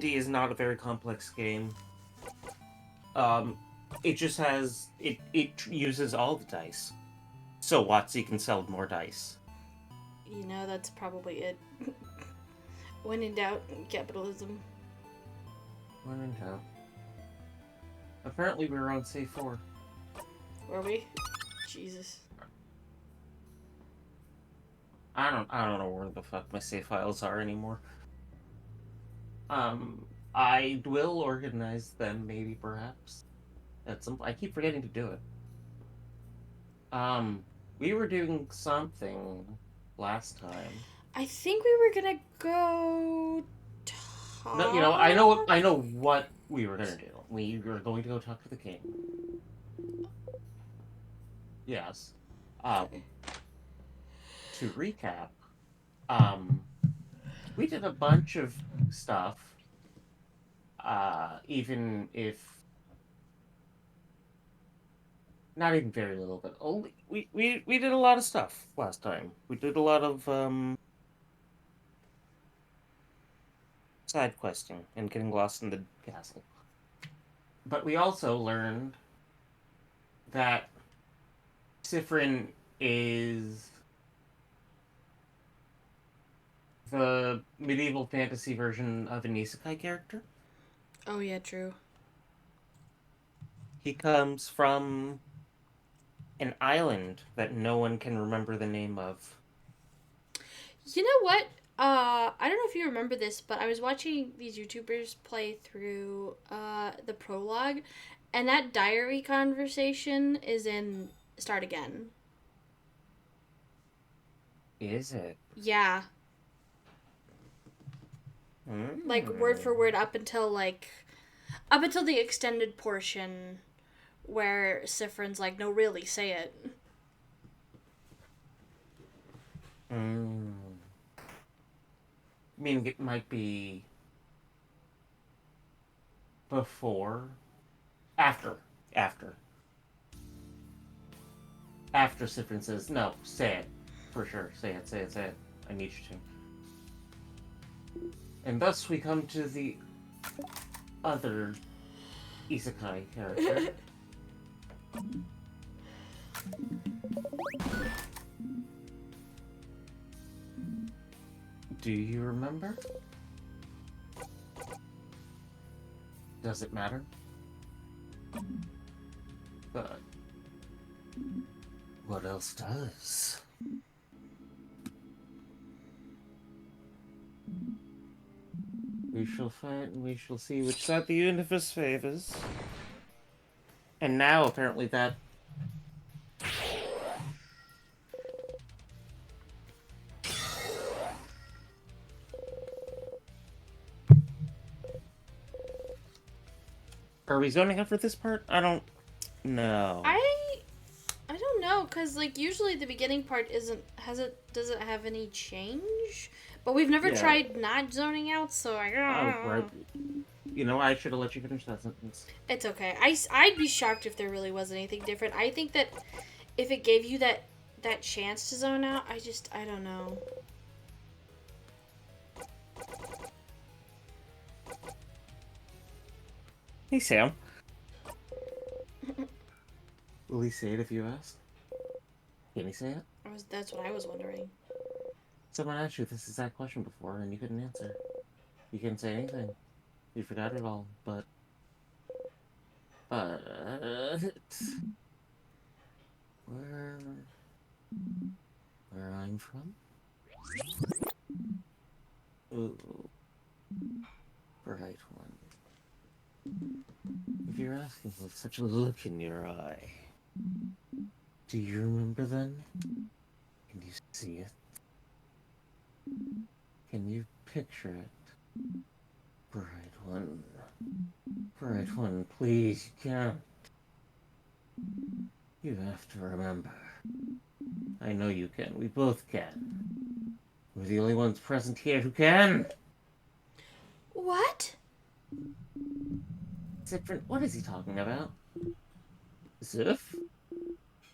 D is not a very complex game. Um, it just has it uses all the dice, so WotC can sell more dice. You know, that's probably it. When in doubt, capitalism. When in doubt. Apparently, we were on save 4. Were we? Jesus. I don't know where the fuck my save files are anymore. I will organize them, maybe perhaps at some. I keep forgetting to do it. Um, we were doing something last time. I think we were gonna go No, I know, talk. I know what we were gonna do. We were going to go talk to the king. Yes. Okay. To recap, um, we did a bunch of stuff. Even if not even very little, but only we did a lot of stuff last time. We did a lot of side questing and getting lost in the castle. But we also learned that Sifrin is the medieval fantasy version of an isekai character. Oh yeah, true. He comes from an island that no one can remember the name of. You know what? I don't know if you remember this, but I was watching these YouTubers play through the prologue, and that diary conversation is in Start Again. Is it? Yeah, like word for Mm. word up until the extended portion where Sifrin's like, "No, really, say it." Mm. I mean, it might be before, after, after, after Sifrin says, "No, say it for sure. Say it. Say it. Say it. I need you to." And thus we come to the other isekai character. Do you remember? Does it matter? But what else does? We shall find. We shall see which side the universe favors. And now, apparently, that are we zoning out for this part? I don't know. I I don't know, cause like usually the beginning part isn't has it doesn't have any change, but we've never Yeah. tried not zoning out, so I Oh, don't right. know. I should have let you finish that sentence. It's okay. I'd be shocked if there really was anything different. I think that if it gave you that chance to zone out, I don't know. Hey, Sam. Will he say it if you ask? Can he say it? That's what I was wondering. Someone asked you this exact question before, and you couldn't answer. You couldn't say anything. You forgot it all. But where where I'm from? Ooh, bright one. If you're asking with such a look in your eye, do you remember then? Can you see it? Can you picture it? Bright one. Bright one, please, you can't. You have to remember. I know you can. We both can. We're the only ones present here who can. What? Different. What is he talking about? Sif?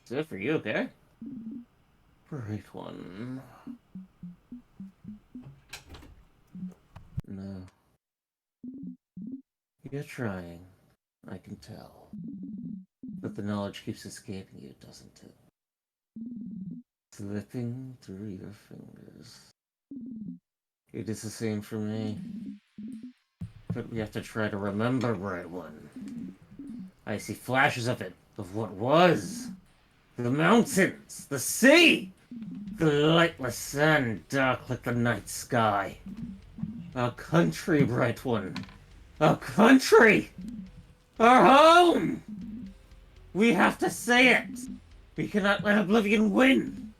Sif, are you okay? Bright one. No. You're trying. I can tell. But the knowledge keeps escaping you, doesn't it? Slipping through your fingers. It is the same for me. But we have to try to remember, Bright One. I see flashes of it, of what was. The mountains, the sea, the lightless sand, dark like the night sky. Our country, Bright One. Our country! Our home! We have to say it! We cannot let Oblivion win!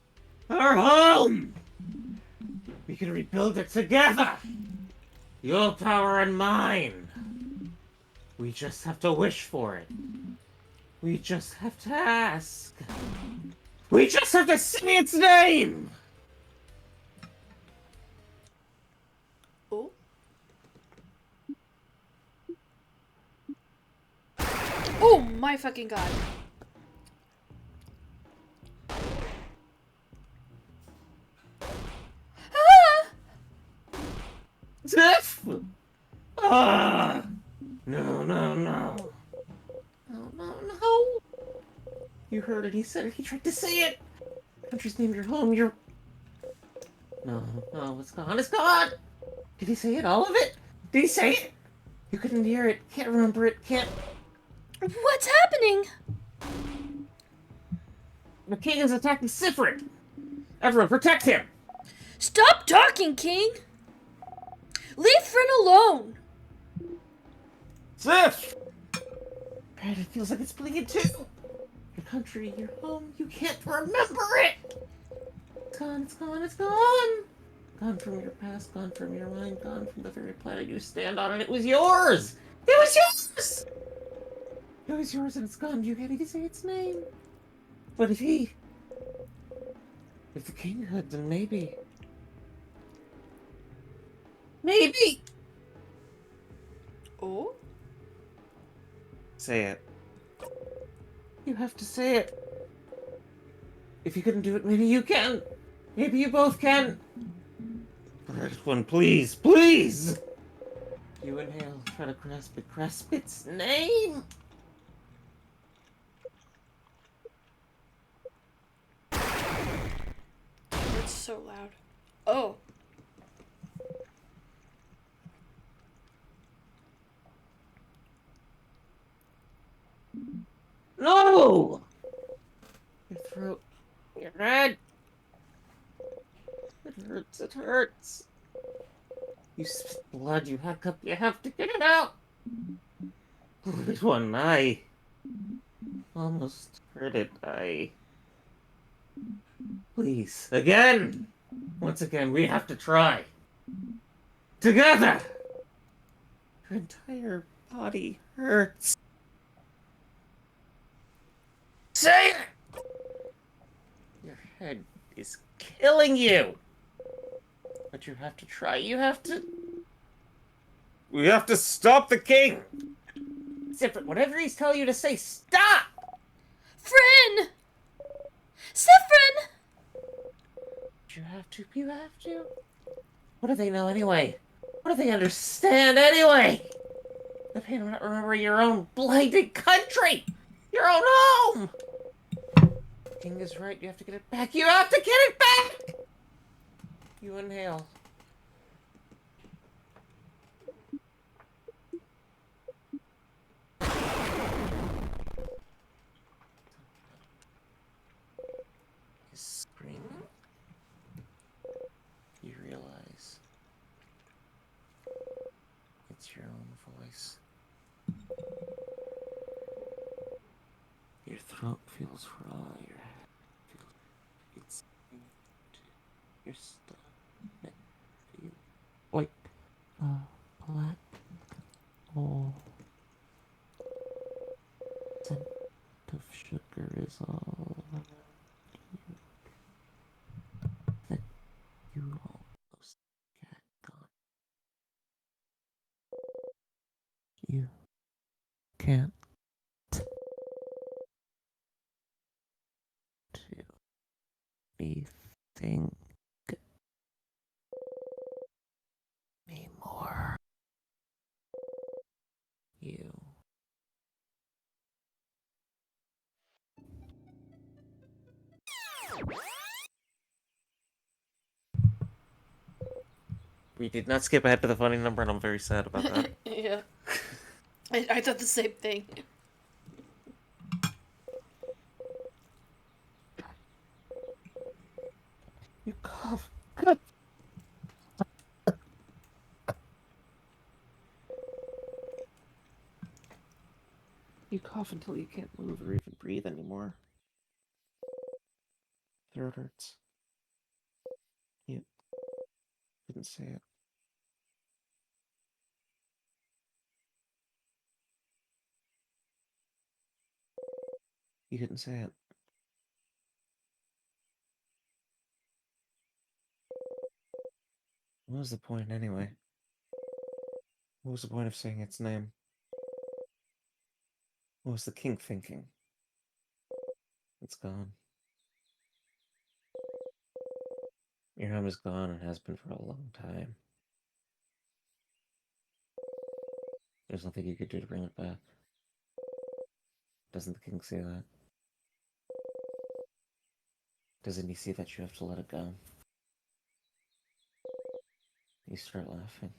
Our home! We can rebuild it together! Your power and mine! We just have to wish for it. We just have to ask. We just have to say its name! Oh. Oh my fucking god. Ah! Tiff! Ah! No, no, no. No, no, no. You heard it. He said it. He tried to say it. Country's named your home. Your. No, no, it's gone. It's gone! Did he say it? All of it? Did he say it? You couldn't hear it. Can't remember it. Can't. What's happening? The king is attacking Sifrid. Everyone, protect him! Stop talking, King! Leave Frin alone! Sif! God, it feels like it's bleeding too. Your country, your home, you can't remember it! It's gone, it's gone, it's gone! Gone from your past, gone from your mind, gone from the very planet you stand on, and it was yours! It was yours! It was yours and it's gone. You can't even say its name. But if the king could, then maybe. Maybe! Oh? Say it. You have to say it. If you couldn't do it, maybe you can. Maybe you both can. First one, please, please! You inhale, try to grasp its name! It's so loud. Oh. No! Your throat, your head. It hurts, it hurts. You spit blood, you hiccup, you have to get it out! Good one, I almost heard it, Please, again! Once again, we have to try. Together! Your entire body hurts. Say it! Your head is killing you! But you have to try, you have to... We have to stop the king! Sifrin, whatever he's telling you to say, stop! Frin! Sifrin! You have to, you have to. What do they know anyway? What do they understand anyway? The pain of not remembering your own blinded country! Your own home! The king is right, you have to get it back. You have to get it back! You inhale. He's screaming. You realize it's your own voice. Your throat feels raw, your head feels... It's... Your stomach feels like a black hole. Scent of sugar is all around you. That you almost got gone. You can't do anything anymore. you. We did not skip ahead to the funny number, and I'm very sad about that. Yeah. I thought the same thing. You cough. God. You cough until you can't move or even breathe anymore. Throat hurts. You couldn't say it. You couldn't say it. What was the point anyway? What was the point of saying its name? What was the king thinking? It's gone. Your home is gone and has been for a long time. There's nothing you could do to bring it back. Doesn't the king see that? Doesn't he see that you have to let it go? You start laughing.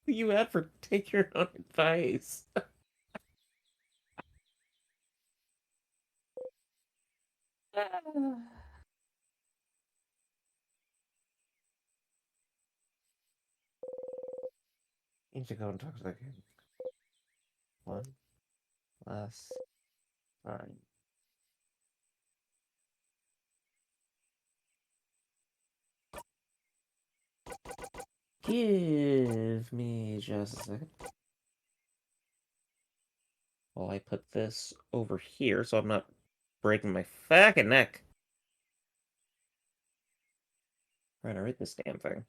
You ever take your own advice? You need to go and talk to the king. One last time. Give me just a second. While I put this over here so I'm not breaking my fucking neck. Trying to read this damn thing.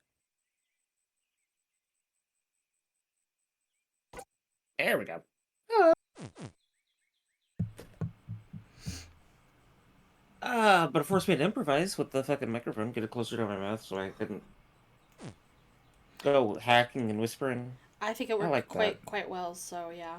There we go. But it forced me to improvise with the fucking microphone, get it closer to my mouth so I couldn't go hacking and whispering. I think it worked like quite well, so yeah.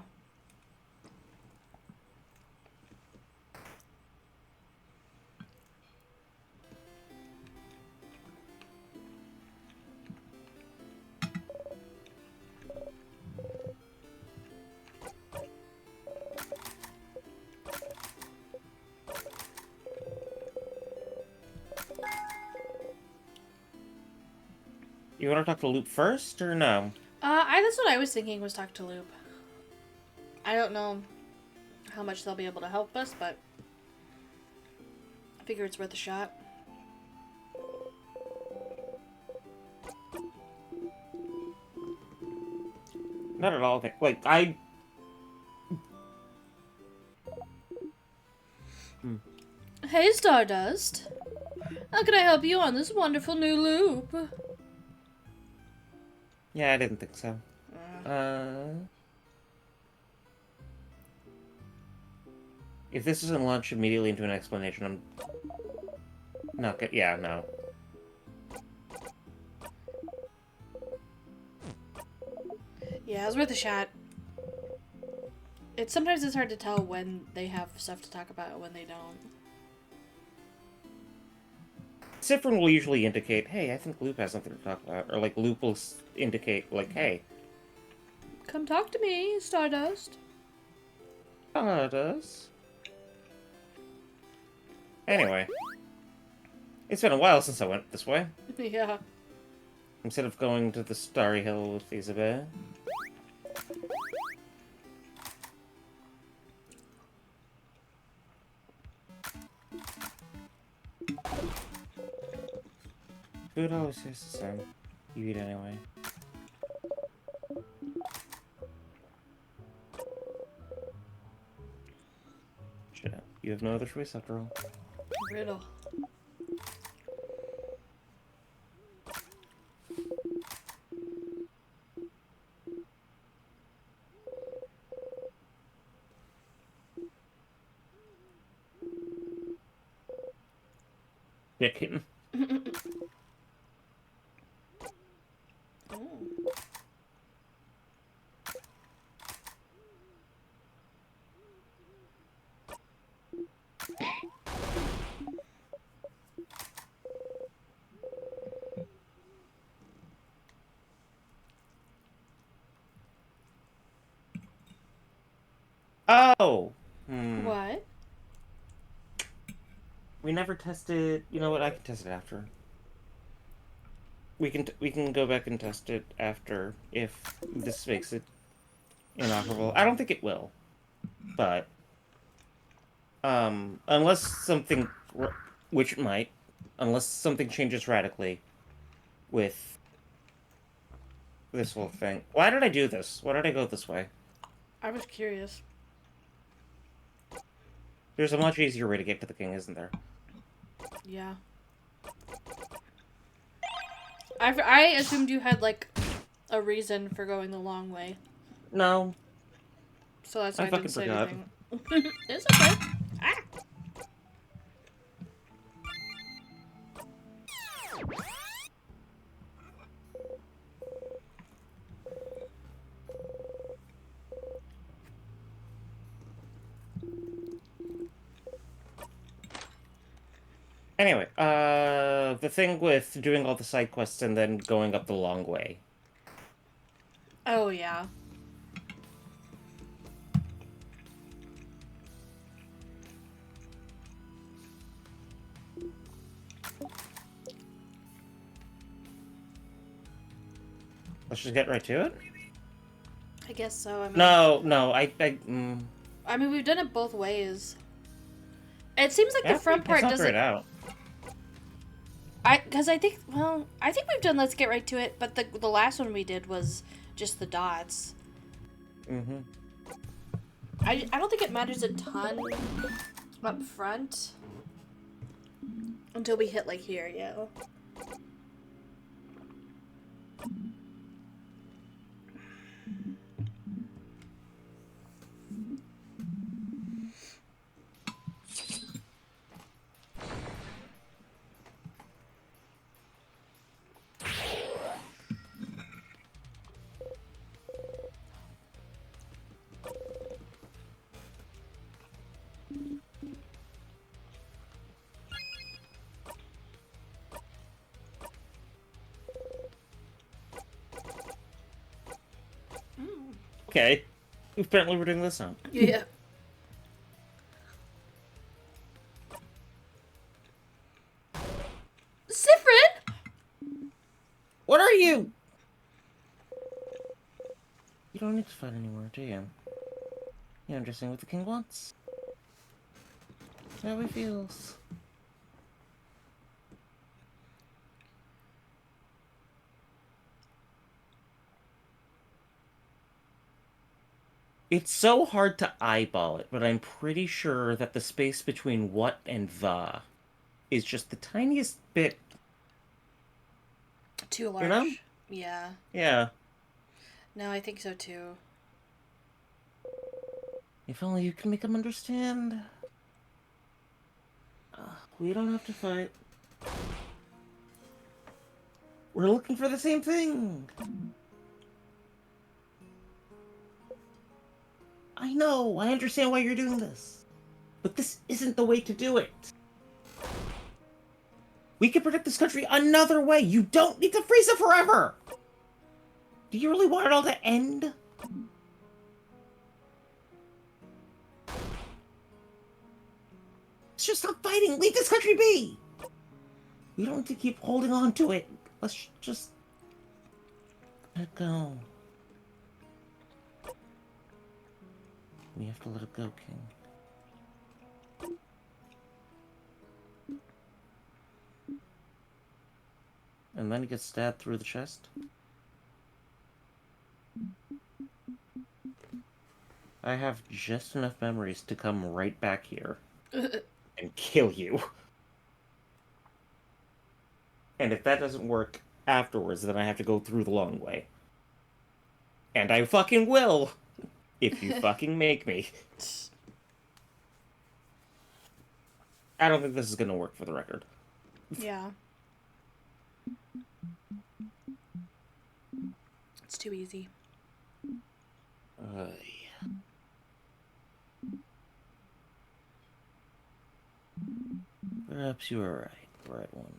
You want to talk to Loop first, or no? That's what I was thinking, was talk to Loop. I don't know how much they'll be able to help us, but I figure it's worth a shot. Not at all. Like, I... Hey, Stardust. How can I help you on this wonderful new loop? Yeah, I didn't think so. If this doesn't launch immediately into an explanation, I'm not good. Yeah, no. Yeah, it's worth a shot. Sometimes it's hard to tell when they have stuff to talk about and when they don't. Cifrin will usually indicate, hey, I think Loop has something to talk about. Or, like, Loop will indicate, like, hey. Come talk to me, Stardust. Stardust. Anyway. It's been a while since I went this way. Yeah. Instead of going to the Starry Hill with Isabelle. Food always tastes the same. You eat anyway. Shit. You have no other choice after all. Riddle. Chicken. Oh. Oh! What? We never tested... You know what? I can test it after. We can go back and test it after if this makes it inoperable. I don't think it will, but unless something, which it might, unless something changes radically with this whole thing. Why did I do this? Why did I go this way? I was curious. There's a much easier way to get to the king, isn't there? Yeah. I assumed you had, like, a reason for going the long way. No, So that's why I fucking didn't say forgot. anything. It's okay. Ah! Anyway, the thing with doing all the side quests and then going up the long way. Oh, yeah. Let's just get right to it. I guess so. I mean, No, I mean, we've done it both ways. It seems like yeah, the front part it's not doesn't. grayed out. Because I think, well, I think we've done Let's Get Right to It, but the last one we did was just the dots. Mm-hmm. I don't think it matters a ton up front until we hit, like, here, yeah. Okay. Apparently we're doing this now. Yeah. Sifrin! What are you? You don't need to fight anymore, do you? You understand what the king wants? How he feels. It's so hard to eyeball it, but I'm pretty sure that the space between what and the is just the tiniest bit. Too large. You know? Yeah. Yeah. No, I think so too. If only you can make him understand. We don't have to fight. We're looking for the same thing. I know, I understand why you're doing this. But this isn't the way to do it. We can protect this country another way. You don't need to freeze it forever. Do you really want it all to end? Let's just stop fighting. Leave this country be. We don't need to keep holding on to it. Let's just let it go. We have to let it go, King. And then he gets stabbed through the chest. I have just enough memories to come right back here and kill you. And if that doesn't work afterwards, then I have to go through the long way. And I fucking will! If you fucking make me. I don't think this is gonna work, for the record. Yeah. It's too easy. Perhaps you are right, right one.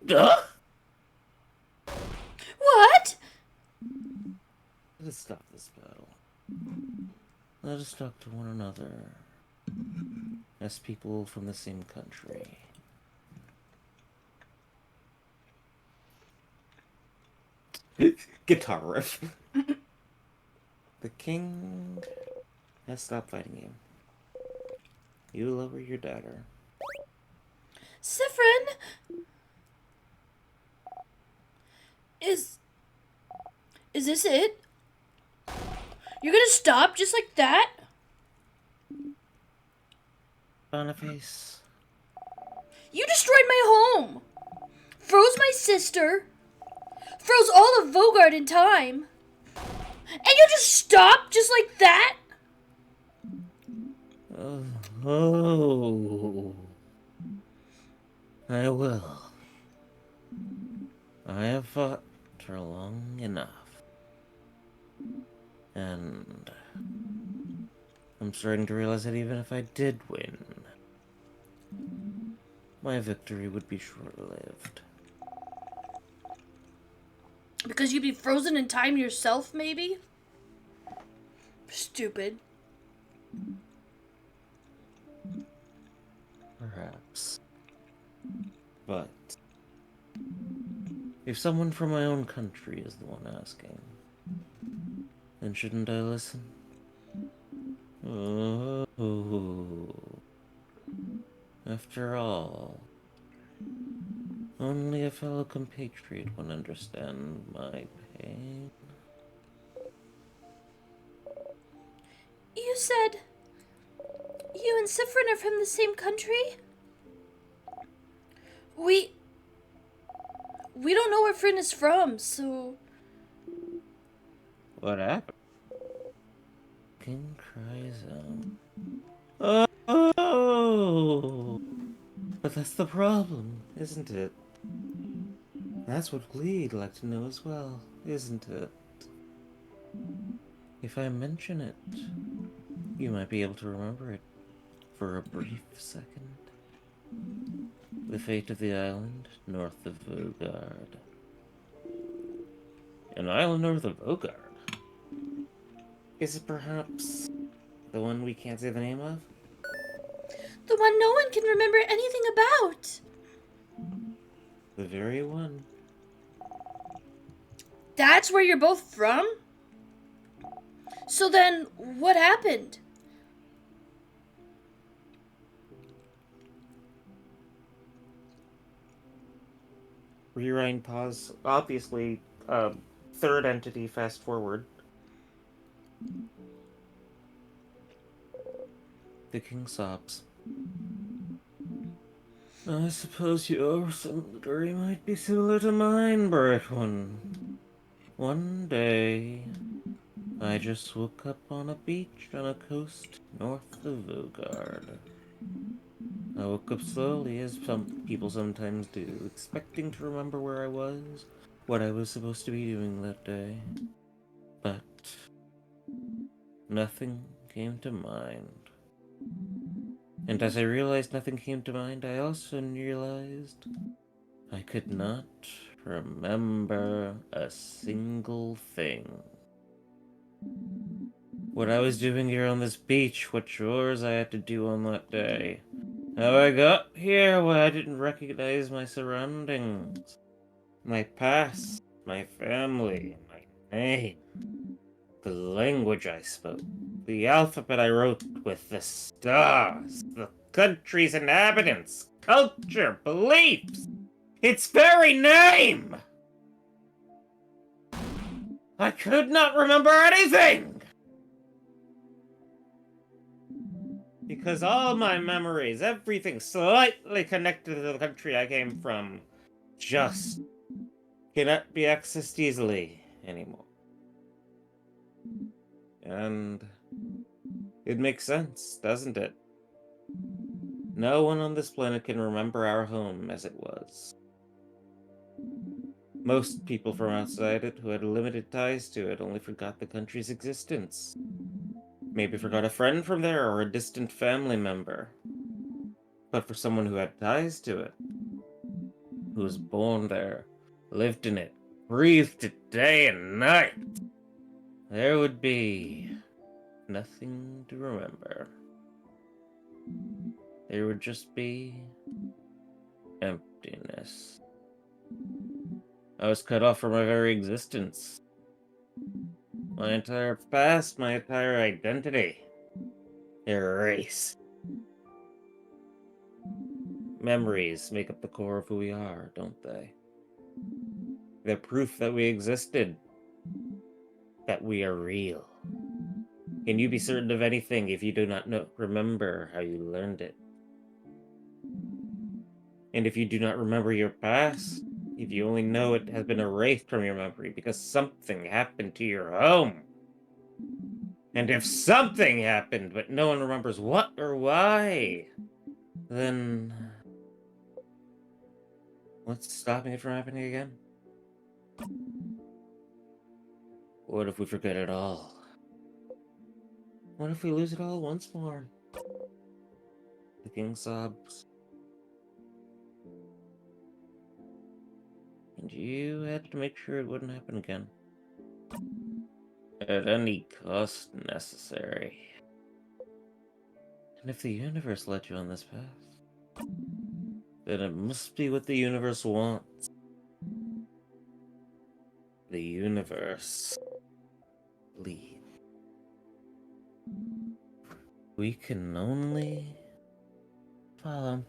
Duh! What? Let's stop this battle. Let us talk to one another as people from the same country. Guitar riff. The king has stopped fighting you. You lower your dagger. Siffrin! Is this it? You're gonna stop just like that? Boniface. You destroyed my home! Froze my sister! Froze all of Vogard in time! And you just stop just like that? Oh. I will. I have fought for long enough. And I'm starting to realize that even if I did win, my victory would be short-lived. Because you'd be frozen in time yourself, maybe? Stupid. Perhaps. But if someone from my own country is the one asking, then shouldn't I listen? Oh. After all, only a fellow compatriot would understand my pain. You said you and Siffrin are from the same country? We don't know where Fryn is from, so... What happened? King cries out. Oh! But that's the problem, isn't it? That's what we'd like to know as well, isn't it? If I mention it, you might be able to remember it for a brief second. The fate of the island north of Vogard. An island north of Vogard? Is it perhaps the one we can't say the name of? The one no one can remember anything about. The very one. That's where you're both from? So then, what happened? Rewind, pause. Obviously, third entity, fast forward. The king sobs. I suppose your story might be similar to mine, Bright One. One day, I just woke up on a beach on a coast north of Vogard. I woke up slowly, as some people sometimes do, expecting to remember where I was, what I was supposed to be doing that day. But nothing came to mind. And as I realized nothing came to mind, I also realized I could not remember a single thing. What I was doing here on this beach, what chores I had to do on that day, how I got here, why I didn't recognize my surroundings, my past, my family, my name, the language I spoke, the alphabet I wrote with, the stars, the country's inhabitants, culture, beliefs, its very name! I could not remember anything! Because all my memories, everything slightly connected to the country I came from, just cannot be accessed easily anymore. And it makes sense, doesn't it? No one on this planet can remember our home as it was. Most people from outside it who had limited ties to it only forgot the country's existence. Maybe forgot a friend from there or a distant family member. But for someone who had ties to it, who was born there, lived in it, breathed it day and night, there would be nothing to remember. There would just be emptiness. I was cut off from my very existence. My entire past, my entire identity. Erased. Memories make up the core of who we are, don't they? They're proof that we existed. That we are real. Can you be certain of anything if you do not remember how you learned it? And if you do not remember your past, if you only know it has been erased from your memory because something happened to your home, and if something happened but no one remembers what or why, then what's stopping it from happening again? What if we forget it all? What if we lose it all once more? The king sobs. And you had to make sure it wouldn't happen again. At any cost necessary. And if the universe led you on this path, then it must be what the universe wants. The universe lead. We can only follow.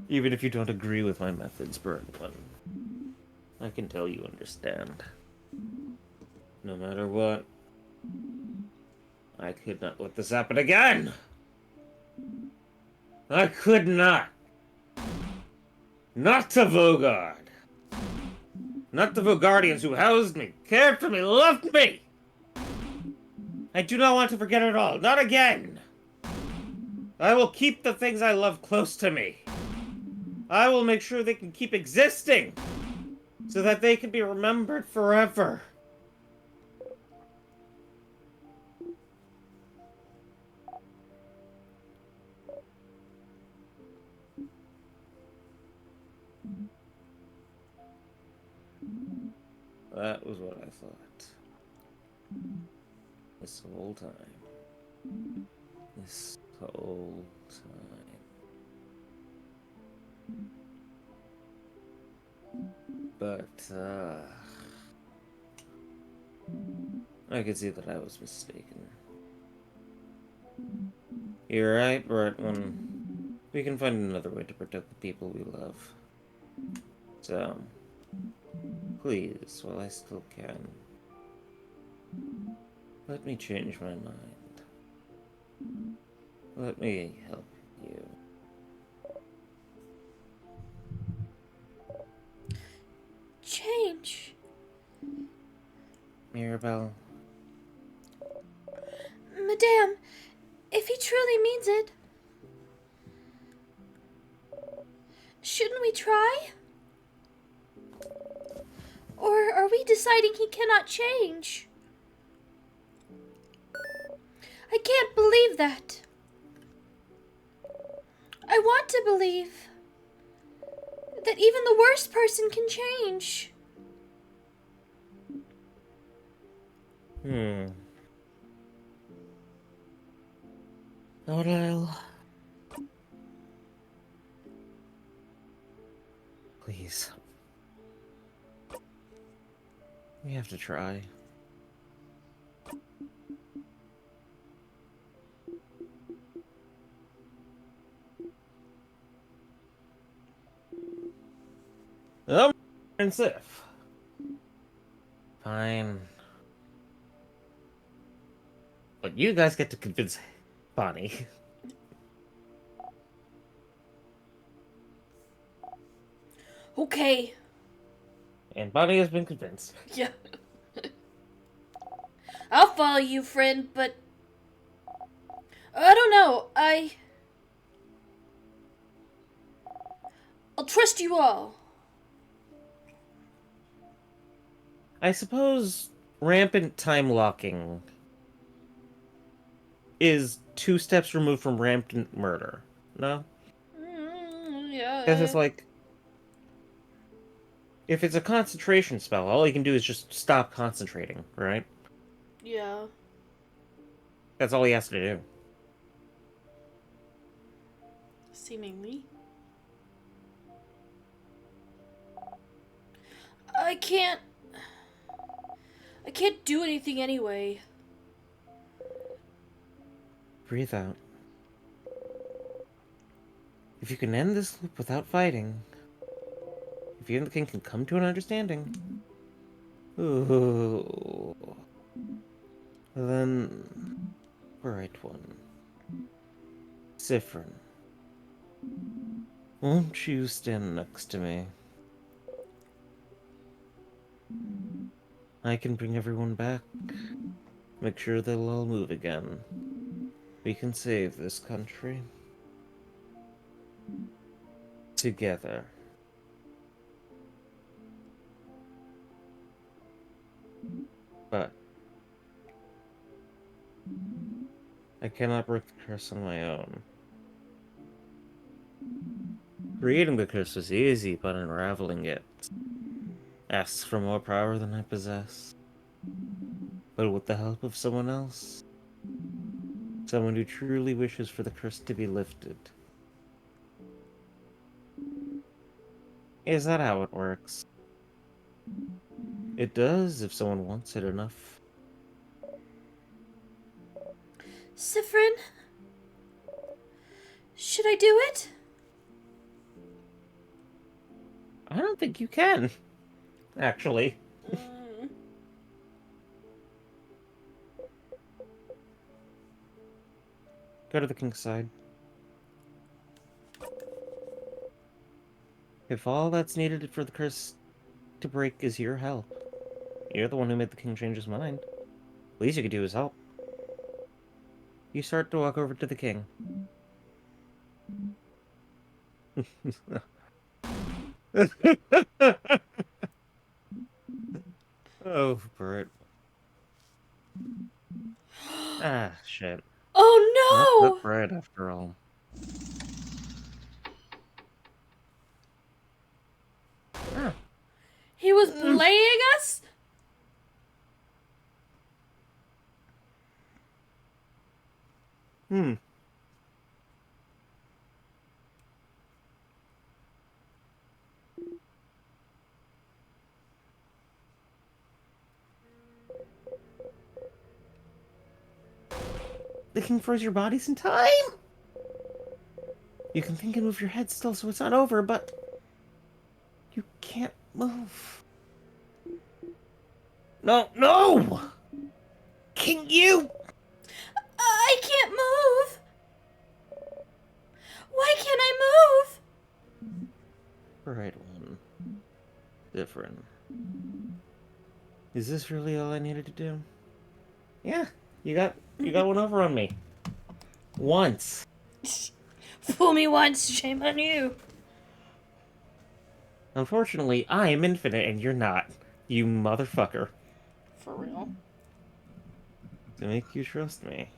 Even if you don't agree with my methods, Burnlin, I can tell you understand. No matter what, I could not let this happen again! I could not! Not to Vogard! Not the Vogardians who housed me, cared for me, loved me! I do not want to forget it all, not again! I will keep the things I love close to me. I will make sure they can keep existing, so that they can be remembered forever. That was what I thought. This whole time. This whole time. But, I could see that I was mistaken. You're right, Bretwin. We can find another way to protect the people we love. So, please, while I still can, let me change my mind. Let me help you. Change? Mirabelle. Madame, if he truly means it, shouldn't we try? Or are we deciding he cannot change? I can't believe that. I want to believe that even the worst person can change. Odile. Please. We have to try. And Sif. Fine. But you guys get to convince Bonnie. Okay. And Bonnie has been convinced. Yeah. I'll follow you, friend, but I don't know. I'll trust you all. I suppose rampant time locking is 2 steps removed from rampant murder. No? Yeah. Because it's like, if it's a concentration spell, all you can do is just stop concentrating, right? Yeah. That's all he has to do. Seemingly. I can't do anything anyway. Breathe out. If you can end this loop without fighting, if you and the king can come to an understanding, ooh, then, Bright One, Siffrin, won't you stand next to me? I can bring everyone back, make sure they'll all move again. We can save this country. Together. But I cannot break the curse on my own. Creating the curse was easy, but unraveling it asks for more power than I possess. But with the help of someone else, someone who truly wishes for the curse to be lifted. Is that how it works? It does if someone wants it enough. Siffrin? Should I do it? I don't think you can, actually. Go to the king's side. If all that's needed for the curse to break is your help, you're the one who made the king change his mind. Least you could do is help. You start to walk over to the king. Oh, Bert. Ah, shit. Oh Not no! Brett, after all. Ah. He was playing us? Hmm. The king froze your bodies in time? You can think and move your head still so it's not over, but you can't move. No, no! King, you! I can't move! Why can't I move? Right one. Different. Is this really all I needed to do? Yeah, you got one over on me. Once. Fool me once, shame on you. Unfortunately, I am infinite and you're not. You motherfucker. For real. To make you trust me.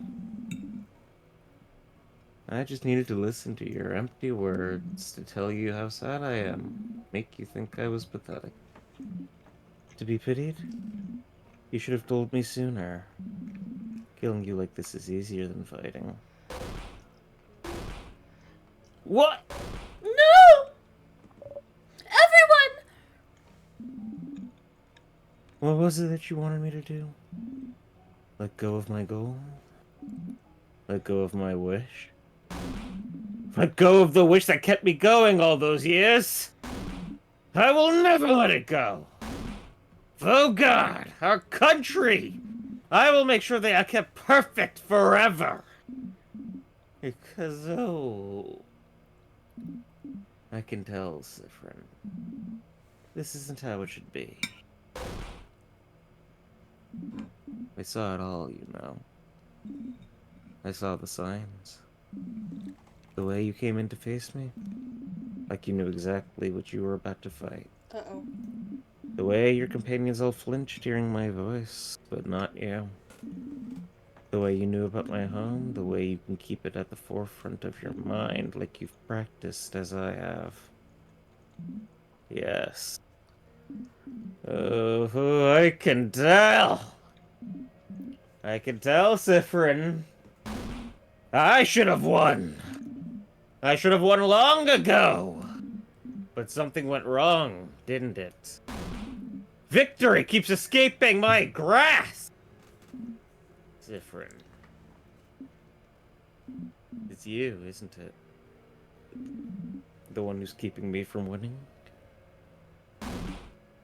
I just needed to listen to your empty words to tell you how sad I am. Make you think I was pathetic. To be pitied? You should have told me sooner. Killing you like this is easier than fighting. What? No! Everyone! What was it that you wanted me to do? Let go of my goal? Let go of my wish? Let go of the wish that kept me going all those years? I will never let it go! Oh God, our country! I will make sure they are kept perfect forever! Because, oh... I can tell, Siffrin. This isn't how it should be. I saw it all, you know. I saw the signs. The way you came in to face me. Like you knew exactly what you were about to fight. Uh-oh. The way your companions all flinched hearing my voice, but not you. The way you knew about my home, the way you can keep it at the forefront of your mind like you've practiced as I have. Yes. Oh, I can tell. I can tell, Sifrin. I should have won. I should have won long ago. But something went wrong, didn't it? Victory keeps escaping my grasp! Sifrin. It's you, isn't it? The one who's keeping me from winning?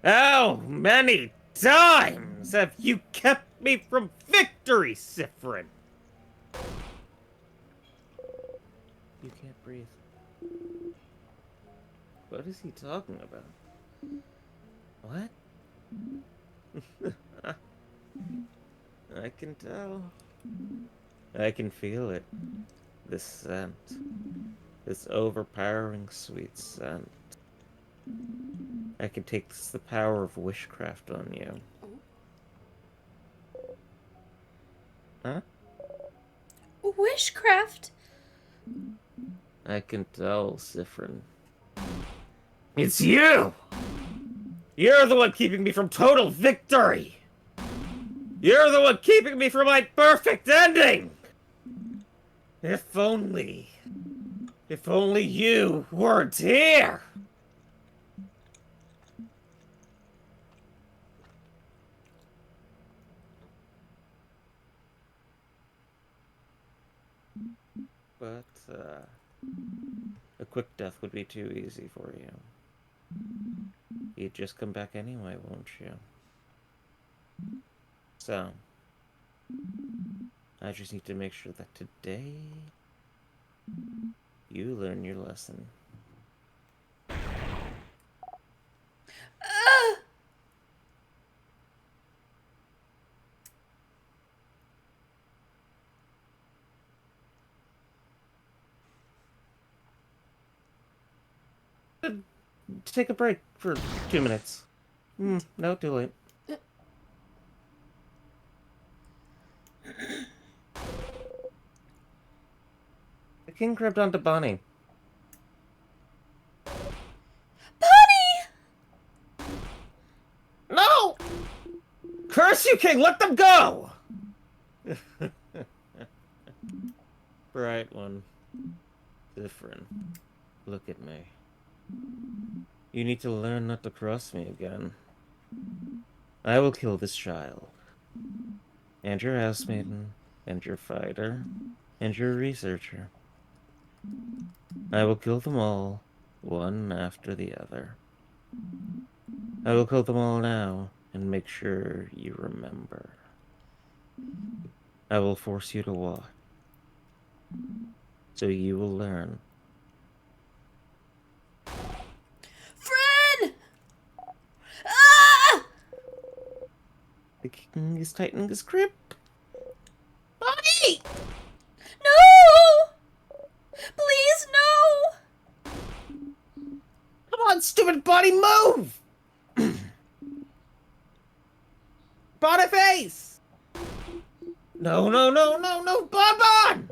How many times have you kept me from victory, Sifrin? You can't breathe. What is he talking about? What? I can tell. I can feel it. This scent. This overpowering sweet scent. I can taste the power of witchcraft on you. Huh? Witchcraft? I can tell, Sifrin. It's you! You're the one keeping me from total victory! You're the one keeping me from my perfect ending! If only... If only you weren't here! But, a quick death would be too easy for you. You'd just come back anyway, won't you? So, I just need to make sure that today you learn your lesson. Take a break for 2 minutes. No, too late. The king grabbed onto Bonnie. Bonnie! No! Curse you, king! Let them go! Bright one. Different. Look at me. You need to learn not to cross me again. I will kill this child. And your housemaiden. And your fighter. And your researcher. I will kill them all, one after the other. I will kill them all now, and make sure you remember. I will force you to walk. So you will learn. Friend! Ah! The king is tightening his grip. Bonnie! No! Please, no! Come on, stupid Bonnie, move! Boniface! No, no, no, no, no, Bonbon!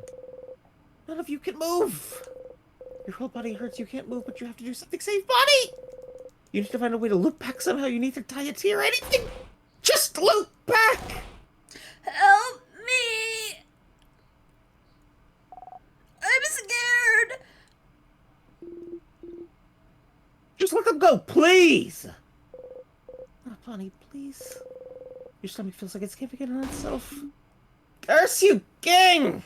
None of you can move. Your whole body hurts, you can't move, but you have to do something. Save Bonnie! You need to find a way to loop back somehow. You need to tie a tear, anything. Just loop back! Help me! I'm scared! Just let them go, please! Oh, Bonnie, please. Your stomach feels like it's giving in on itself. Curse you, king!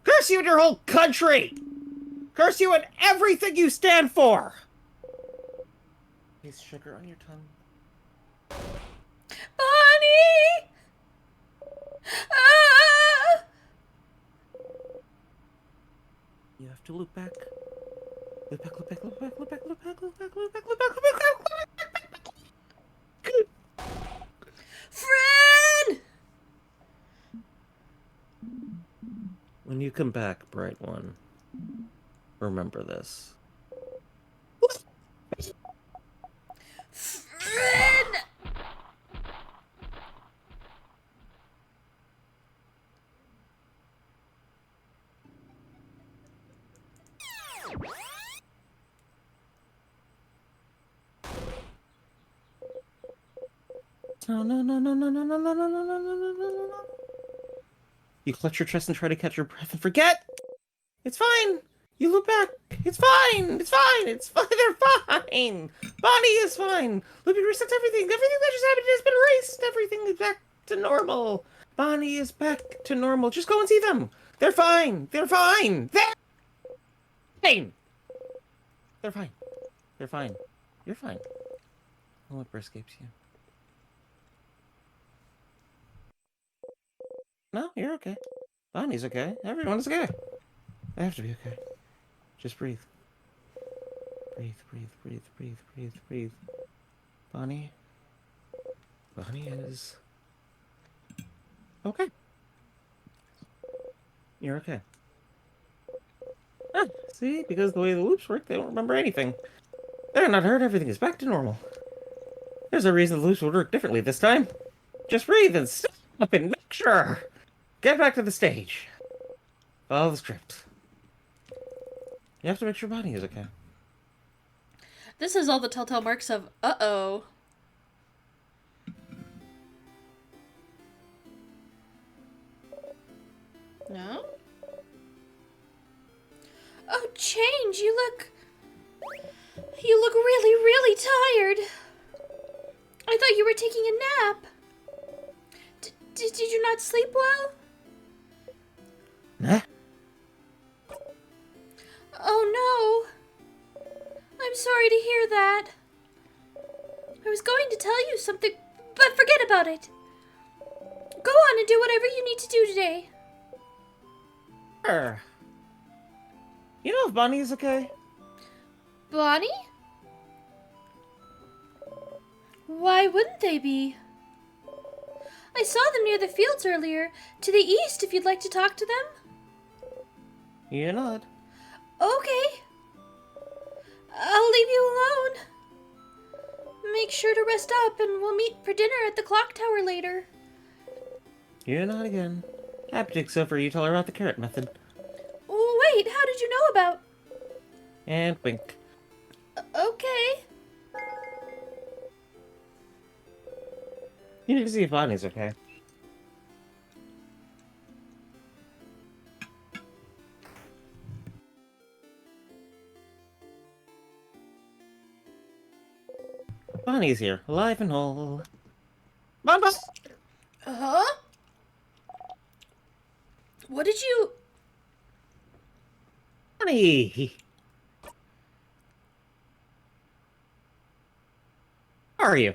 Curse you and your whole country! Curse you and everything you stand for! Is sugar on your tongue? Bonnie! Ah! You have to loop back. Loop back, loop back, loop back, loop back, loop back, loop back, loop back, loop back, loop back, loop back. Friend! When you come back, Bright One, remember this. Friend! No, no, no, no, no, no, no, no, no, no, no, no, no, no, no. You clutch your chest and try to catch your breath and forget. It's fine. You look back. It's fine. It's fine. It's fine. They're fine. Bonnie is fine. Loopy resets everything. Everything that just happened has been erased. Everything is back to normal. Bonnie is back to normal. Just go and see them. They're fine. They're fine. They're fine. They're fine. They're fine. You're fine. No one escapes you. No, you're okay. Bonnie's okay. Everyone's okay. They have to be okay. Just breathe. Breathe, breathe, breathe, breathe, breathe, breathe. Bonnie. Bonnie is okay. You're okay. Ah, see? Because the way the loops work, they don't remember anything. They're not hurt. Everything is back to normal. There's a reason the loops will work differently this time. Just breathe and stop and make sure. Get back to the stage. Follow the script. You have to make sure Bonnie is okay. This is all the telltale marks of uh-oh. No? Oh, Change, you look really, really tired. I thought you were taking a nap. Did you not sleep well? Nah. Oh no. I'm sorry to hear that. I was going to tell you something, but forget about it. Go on and do whatever you need to do today. Sure. You know if Bonnie is okay? Bonnie? Why wouldn't they be? I saw them near the fields earlier, to the east if you'd like to talk to them. You're not. Okay. I'll leave you alone. Make sure to rest up and we'll meet for dinner at the clock tower later. You're not again. Happy to accept for you tell her about the carrot method. Wait, how did you know about... And wink. Okay. You need to see if Bonnie's okay. Bonnie's here, alive and whole. Mama! Huh? What did you... Bonnie! How are you?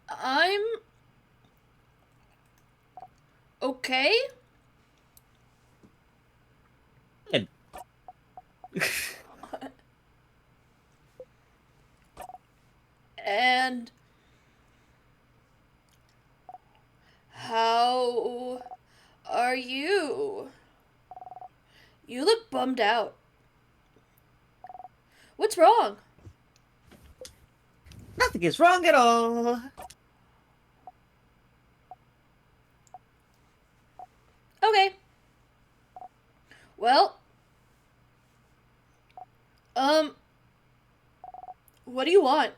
I'm... okay? Good. And... how are you? You look bummed out. What's wrong? Nothing is wrong at all. Okay. Well. What do you want?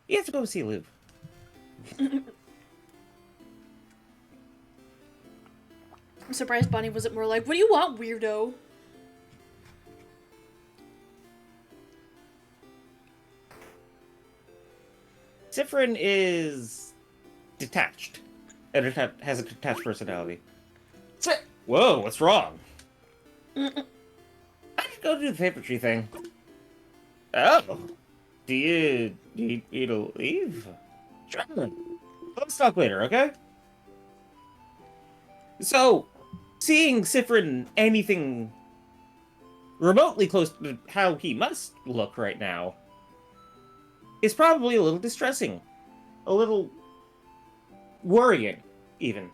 You have to go see Lou. I'm surprised Bonnie wasn't more like, what do you want, weirdo? Sifrin is detached. And it has a detached personality. Whoa, what's wrong? I should go do the paper tree thing. Oh. Do you need me to leave? Sure. Let's talk later, okay? So, seeing Sifrin anything remotely close to how he must look right now is probably a little distressing. A little worrying, even.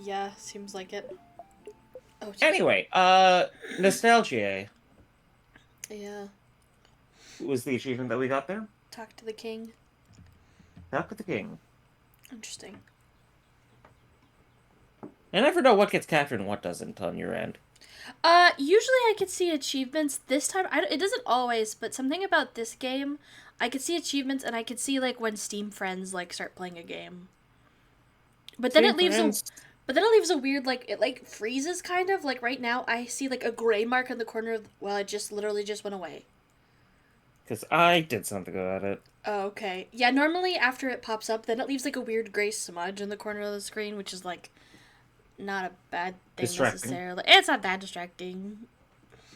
Yeah, seems like it. Oh, Anyway, Nostalgia yeah. was the achievement that we got there. Talk to the king. Talk with the king. Interesting. I never know what gets captured and what doesn't on your end. Usually I could see achievements. This time, it doesn't always, but something about this game, I could see achievements and I could see, like, when Steam friends, like, start playing a game. But then Team it leaves a friends. But then it leaves a weird, like, it, like, freezes, kind of. Like, right now, I see, like, a gray mark in the corner of, well, it just literally just went away. Because I did something about it. Oh, okay. Yeah, normally after it pops up, then it leaves, like, a weird gray smudge in the corner of the screen, which is, like, not a bad thing Distracting. necessarily. It's not that distracting.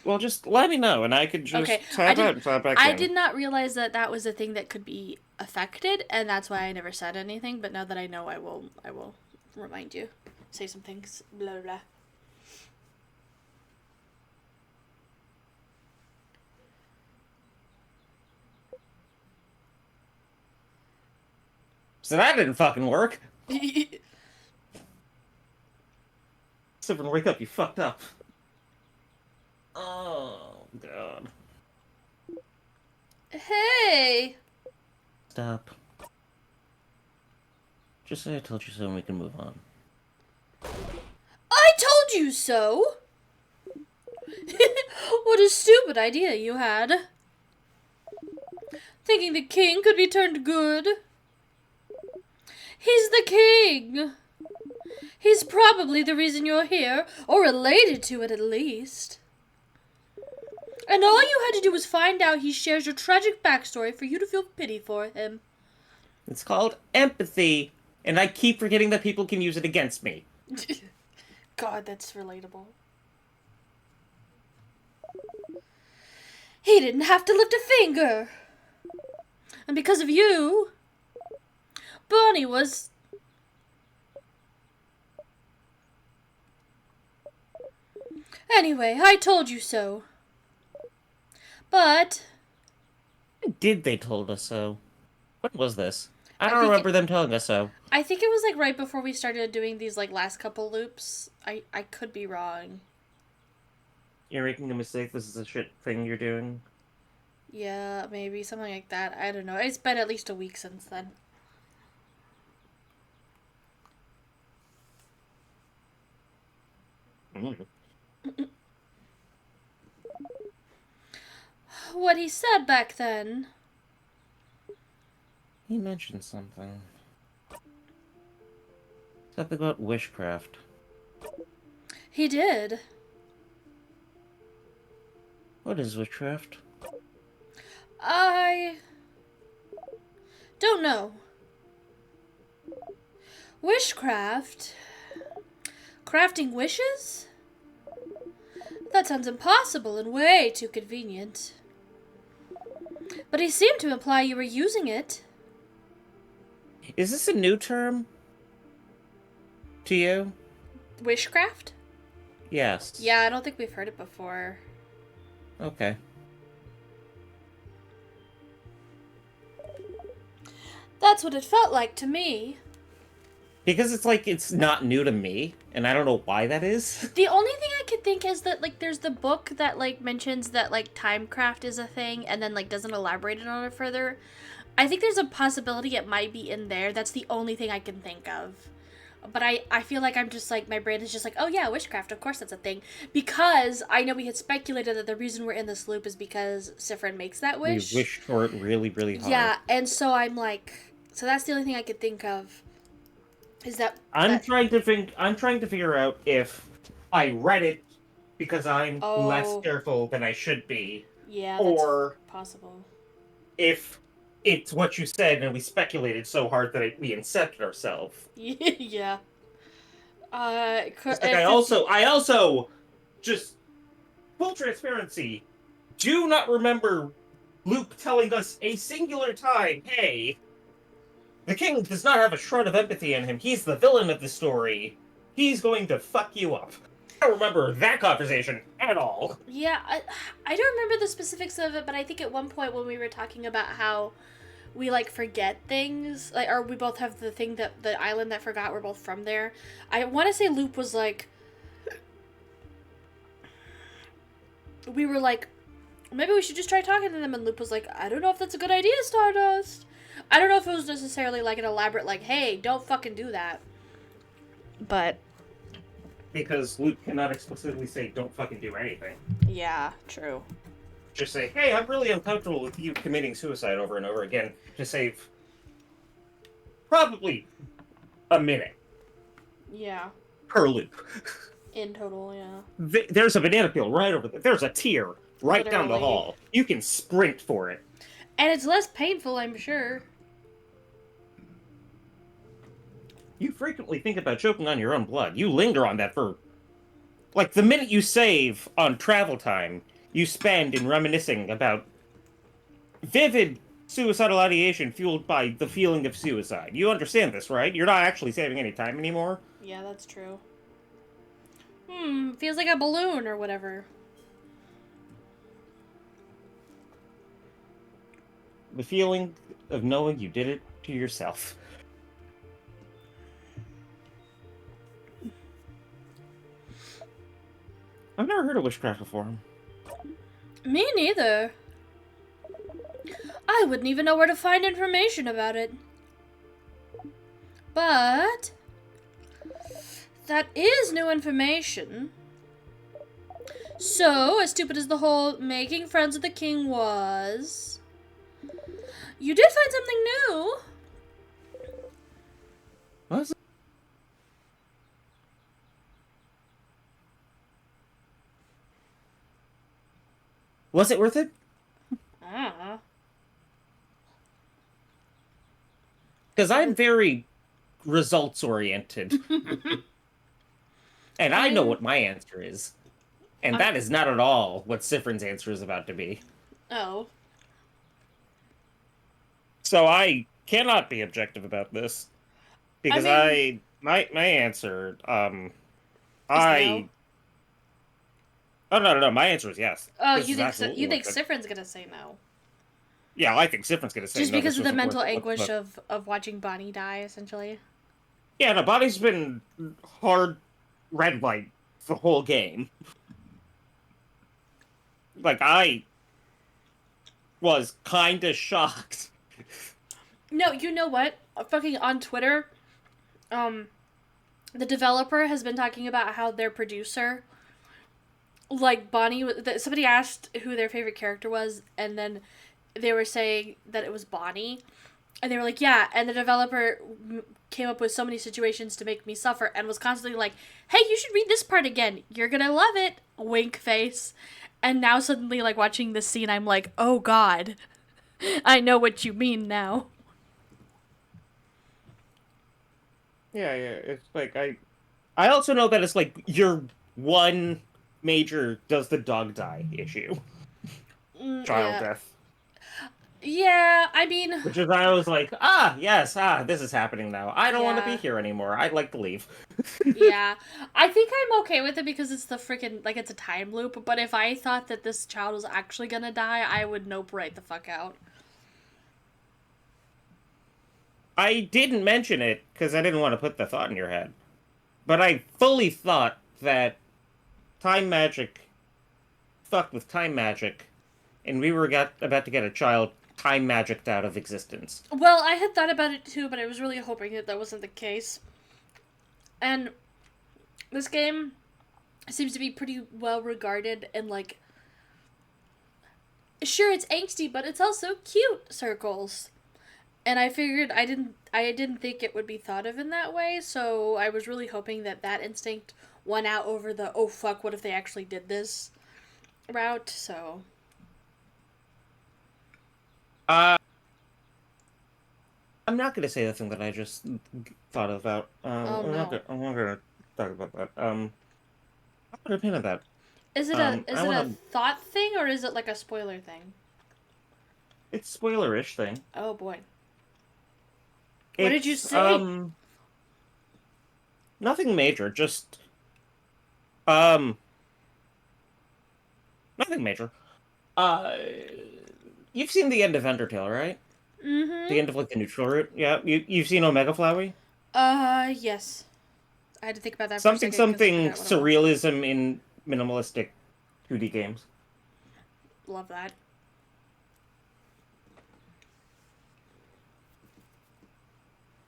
Well, just let me know, and I could just Okay, tap out and tap back I in. did not realize that that was a thing that could be affected, and that's why I never said anything. But now that I know, I will remind you, say some things. Blah blah. Blah. So that didn't fucking work. Stephen, wake up, you fucked up. Oh, God. Hey, Stop. Just say I told you so and we can move on. I told you so. What a stupid idea you had. Thinking the king could be turned good. He's the king. He's probably the reason you're here, or related to it at least. And all you had to do was find out he shares your tragic backstory for you to feel pity for him. It's called empathy, and I keep forgetting that people can use it against me. God, that's relatable. He didn't have to lift a finger. And because of you, Bonnie was... Anyway, I told you so. But... Did they told us so? What was this? I I don't think remember them telling us so. I think it was like right before we started doing these like last couple loops. I could be wrong. You're making a mistake. This is a shit thing you're doing. Yeah, maybe something like that. I don't know. It's been at least a week since then. Mm. What he said back then. He mentioned something. Something about witchcraft. He did. What is witchcraft? I don't know. Wishcraft? Crafting wishes? That sounds impossible and way too convenient. But he seemed to imply you were using it. Is this a new term to you? Wishcraft? Yes. Yeah, I don't think we've heard it before. Okay. That's what it felt like to me. Because it's like it's not new to me, and I don't know why that is. The only thing I could think is that, like, there's the book that, like, mentions that, like, timecraft is a thing and then, like, doesn't elaborate on it further. I think there's a possibility it might be in there. That's the only thing I can think of. But I feel like I'm just, like, my brain is just like, oh, yeah, witchcraft, of course that's a thing. Because I know we had speculated that the reason we're in this loop is because Sifrin makes that We wish. wish for it really, really hard. Yeah, and so I'm like, so that's the only thing I could think of. Is that I'm trying to figure out if I read it because I'm less Oh. careful than I should be, Yeah, or that's possible. if it's what you said and we speculated so hard that we incepted ourselves. Yeah. It's like I also just full transparency. Do not remember Luke telling us a singular time, hey, the king does not have a shred of empathy in him. He's the villain of the story. He's going to fuck you up. I don't remember that conversation at all. Yeah, I don't remember the specifics of it, but I think at one point when we were talking about how we like forget things, like, or we both have the thing that the island that forgot we're both from there. I want to say Loop was like, we were like, maybe we should just try talking to them, and Loop was like, I don't know if that's a good idea, Stardust. I don't know if it was necessarily like an elaborate like, hey, don't fucking do that. But because Luke cannot explicitly say, don't fucking do anything. Yeah, true. Just say, hey, I'm really uncomfortable with you committing suicide over and over again to save probably a minute Yeah. per loop. In total, yeah. There's a banana peel right over there. There's a tier right down the Literally. hall. You can sprint for it. And it's less painful, I'm sure. You frequently think about choking on your own blood. You linger on that for... Like, the minute you save on travel time, you spend in reminiscing about vivid suicidal ideation fueled by the feeling of suicide. You understand this, right? You're not actually saving any time anymore. Yeah, that's true. Feels like a balloon or whatever. The feeling of knowing you did it to yourself. I've never heard of witchcraft before. Me neither. I wouldn't even know where to find information about it. But that is new information. So, as stupid as the whole making friends with the king was, you did find something new. What was it? Was it worth it? Ah. Because I'm very results oriented. And I know what my answer is. And that is not at all what Sifrin's answer is about to be. Oh. So I cannot be objective about this. Because my answer, No. Oh, no, my answer is yes. Oh, This you is think absolutely you think worth it. Sifrin's gonna say no? Yeah, I think Sifrin's gonna say Just no. because This of the wasn't mental worth it anguish whatsoever. of watching Bonnie die, essentially. Yeah, no, Bonnie's been hard red light the whole game. Like, I was kinda shocked. No, you know what? Fucking on Twitter, the developer has been talking about how their producer, like Bonnie, somebody asked who their favorite character was, and then they were saying that it was Bonnie, and they were like, yeah, and the developer came up with so many situations to make me suffer, and was constantly like, hey, you should read this part again, you're gonna love it, wink face. And now suddenly, like, watching this scene, I'm like, oh god, I know what you mean now. Yeah, it's like, I also know that it's like your one major does the dog die issue. Child Yeah. death. Yeah, I mean, Which is, I was like, yes, this is happening now. I don't want to be yeah. here anymore. I'd like to leave. Yeah. I think I'm okay with it because it's the freaking, like, it's a time loop. But if I thought that this child was actually gonna die, I would nope right the fuck out. I didn't mention it because I didn't want to put the thought in your head. But I fully thought that time magic fucked with time magic, and we were about to get a child time magicked out of existence. Well, I had thought about it too, but I was really hoping that that wasn't the case. And this game seems to be pretty well regarded and, like, sure, it's angsty, but it's also cute circles. And I figured I didn't think it would be thought of in that way, so I was really hoping that that instinct won out over the oh fuck, what if they actually did this route. So Uh, I'm not gonna say the thing that I just thought about. oh no. I'm not gonna talk about that. I'm gonna pin on that. Is it a I wanna. thought thing or is it like a spoiler thing? It's spoilerish thing. Oh boy. What did you say? Nothing major. Just um, nothing major. Uh, you've seen the end of Undertale, right? The Mm-hmm. end of like the neutral route. Yeah, you've seen Omega Flowey. Yes. I had to think about that for a Something second because I something forgot what it was. surrealism in minimalistic 2D games. Love that.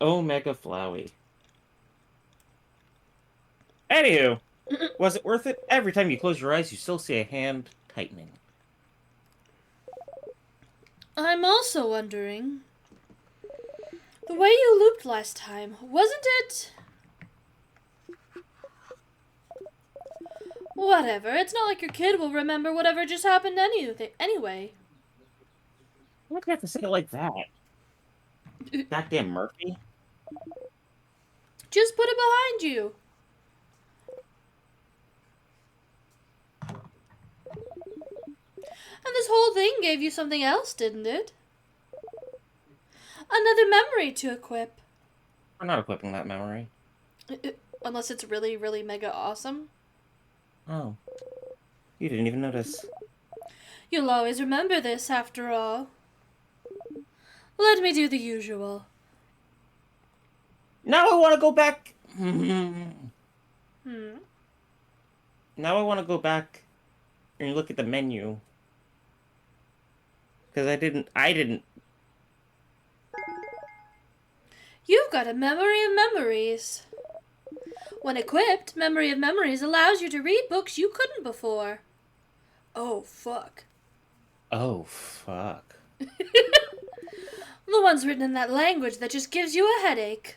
Omega Flowey. Anywho, Was it worth it? Every time you close your eyes, you still see a hand tightening. I'm also wondering. The way you looped last time, wasn't it? Whatever, it's not like your kid will remember whatever just happened anyway. Why'd you have to say it like that? Goddamn Murphy. Just put it behind you. And this whole thing gave you something else, didn't it? Another memory to equip. I'm not equipping that memory. Unless it's really, really mega awesome. Oh. You didn't even notice. You'll always remember this, after all. Let me do the usual. Now I want to go back. Hmm. Now I want to go back and look at the menu. Because I didn't. You've got a memory of memories. When equipped, Memory of Memories allows you to read books you couldn't before. Oh, fuck. Oh, fuck. The ones written in that language that just gives you a headache.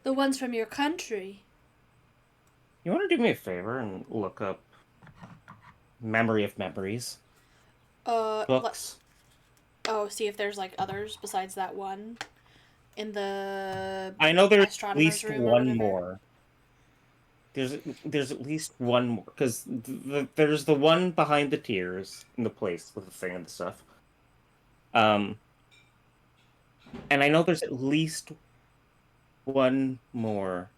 The ones from your country. You want to do me a favor and look up Memory of Memories? Books? See if there's like others besides that one in the I know there's at astronomer's least room or one whatever. more. There's at least one more. Because there's the one behind the tiers in the place with the thing and the stuff. And I know there's at least one more.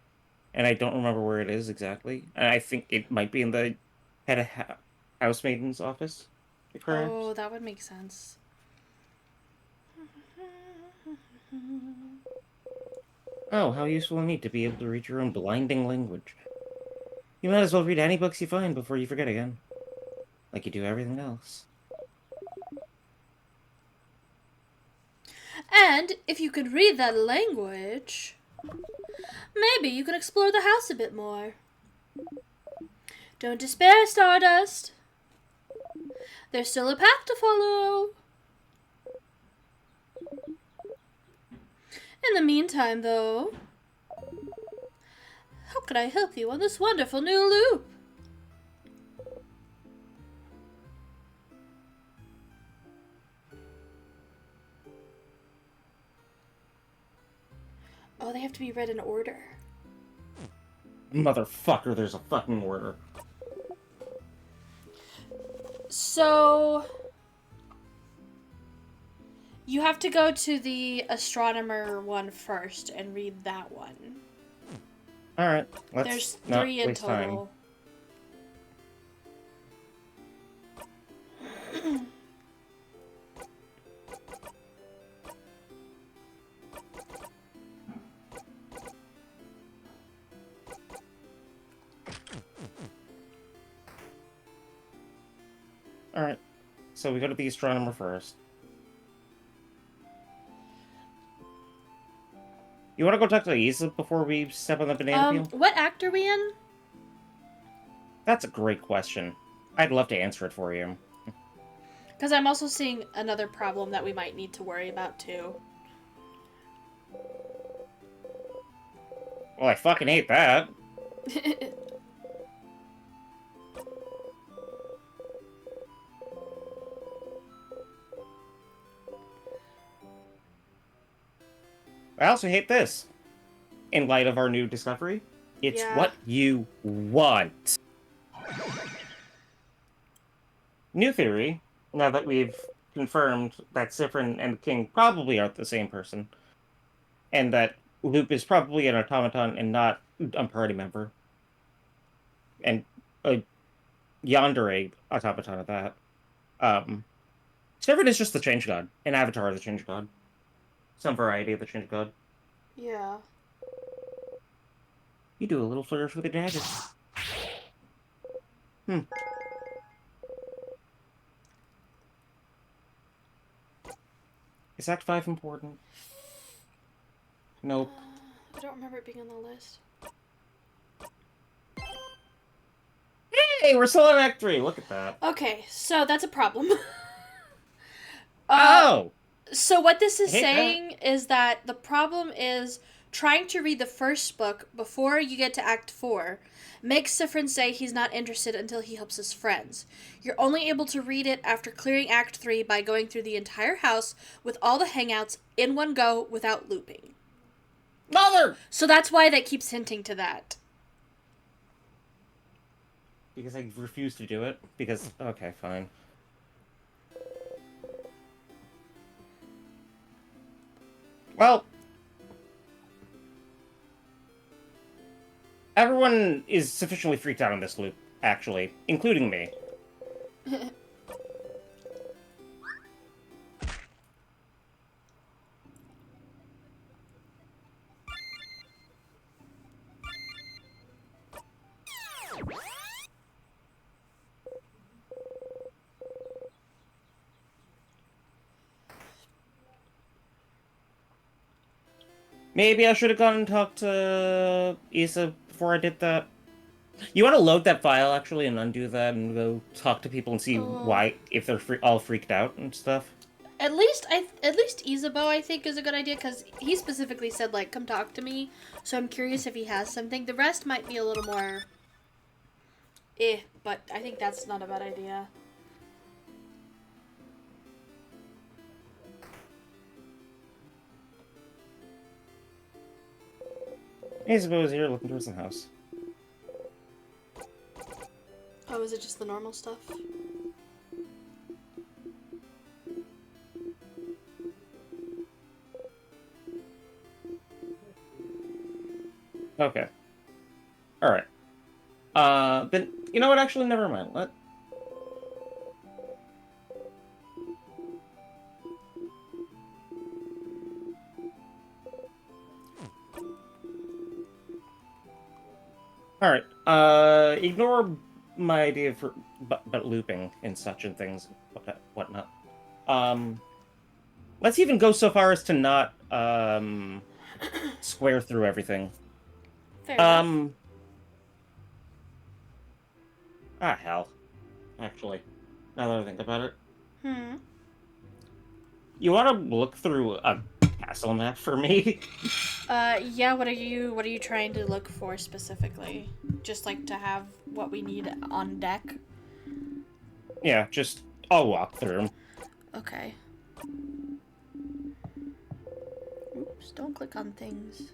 And I don't remember where it is exactly. And I think it might be in the head of housemaiden's office, perhaps. Oh, that would make sense. Oh, how useful and neat to be able to read your own blinding language. You might as well read any books you find before you forget again. Like you do everything else. And if you could read that language, maybe you can explore the house a bit more. Don't despair, Stardust. There's still a path to follow. In the meantime, though, how could I help you on this wonderful new loop? Oh, they have to be read in order. Motherfucker, there's a fucking order. So, you have to go to the astronomer one first and read that one. Alright, let's There's not 3 in waste time. total. Alright, so we go to the astronomer first. You want to go talk to Isa before we step on the banana peel? What act are we in? That's a great question. I'd love to answer it for you. Because I'm also seeing another problem that we might need to worry about, too. Well, I fucking hate that. I also hate this. In light of our new discovery, it's Yeah. what you want. New theory, now that we've confirmed that Siffrin and the King probably aren't the same person, and that Loop is probably an automaton and not a party member, and a yandere automaton at that. Siffrin is just the Change God, an avatar of the Change God. Some variety of the Change God. Yeah. You do a little flourish with the dagger. Is Act 5 important? Nope. I don't remember it being on the list. Hey, we're still in Act 3. Look at that. Okay, so that's a problem. uh, Oh! so what this I is hate that. saying is that the problem is trying to read the first book before you get to Act 4 makes Sifrin say he's not interested until he helps his friends. You're only able to read it after clearing Act 3 by going through the entire house with all the hangouts in one go without looping. Mother! So that's why that keeps hinting to that. Because I refuse to do it. Because, okay, fine. Well, everyone is sufficiently freaked out on this loop, actually, including me. Maybe I should have gone and talked to Isa before I did that. You want to load that file, actually, and undo that, and go talk to people and see Oh. why, if they're all freaked out and stuff? At least Isabeau I think is a good idea because he specifically said like come talk to me. So I'm curious if he has something. The rest might be a little more but I think that's not a bad idea. Isabeau's here looking towards the house. Oh, is it just the normal stuff? Okay. Alright. Then, you know what, actually, never mind. Let... Alright, ignore my idea for but looping and such and things, whatnot. Let's even go so far as to not, square through everything. Fair enough. Hell. Actually, now that I think about it. Hmm. You want to look through a castle map for me? Yeah, what are you trying to look for specifically? Just like to have what we need on deck? Yeah, just, I'll walk through 'em. Okay. Oops, don't click on things.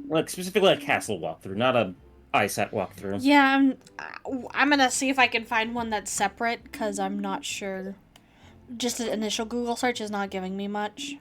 Like, specifically a castle walkthrough, not a ISAT walkthrough. Yeah, I'm gonna see if I can find one that's separate because I'm not sure. Just the initial Google search is not giving me much.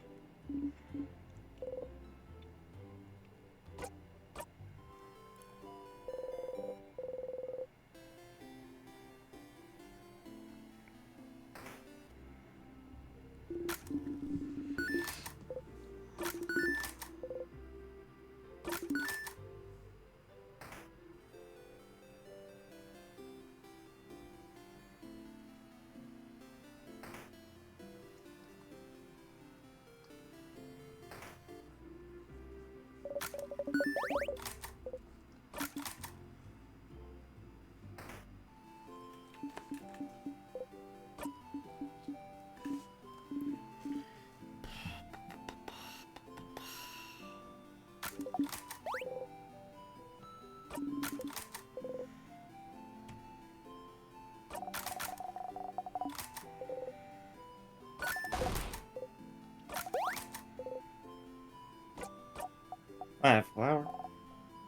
I have a flower.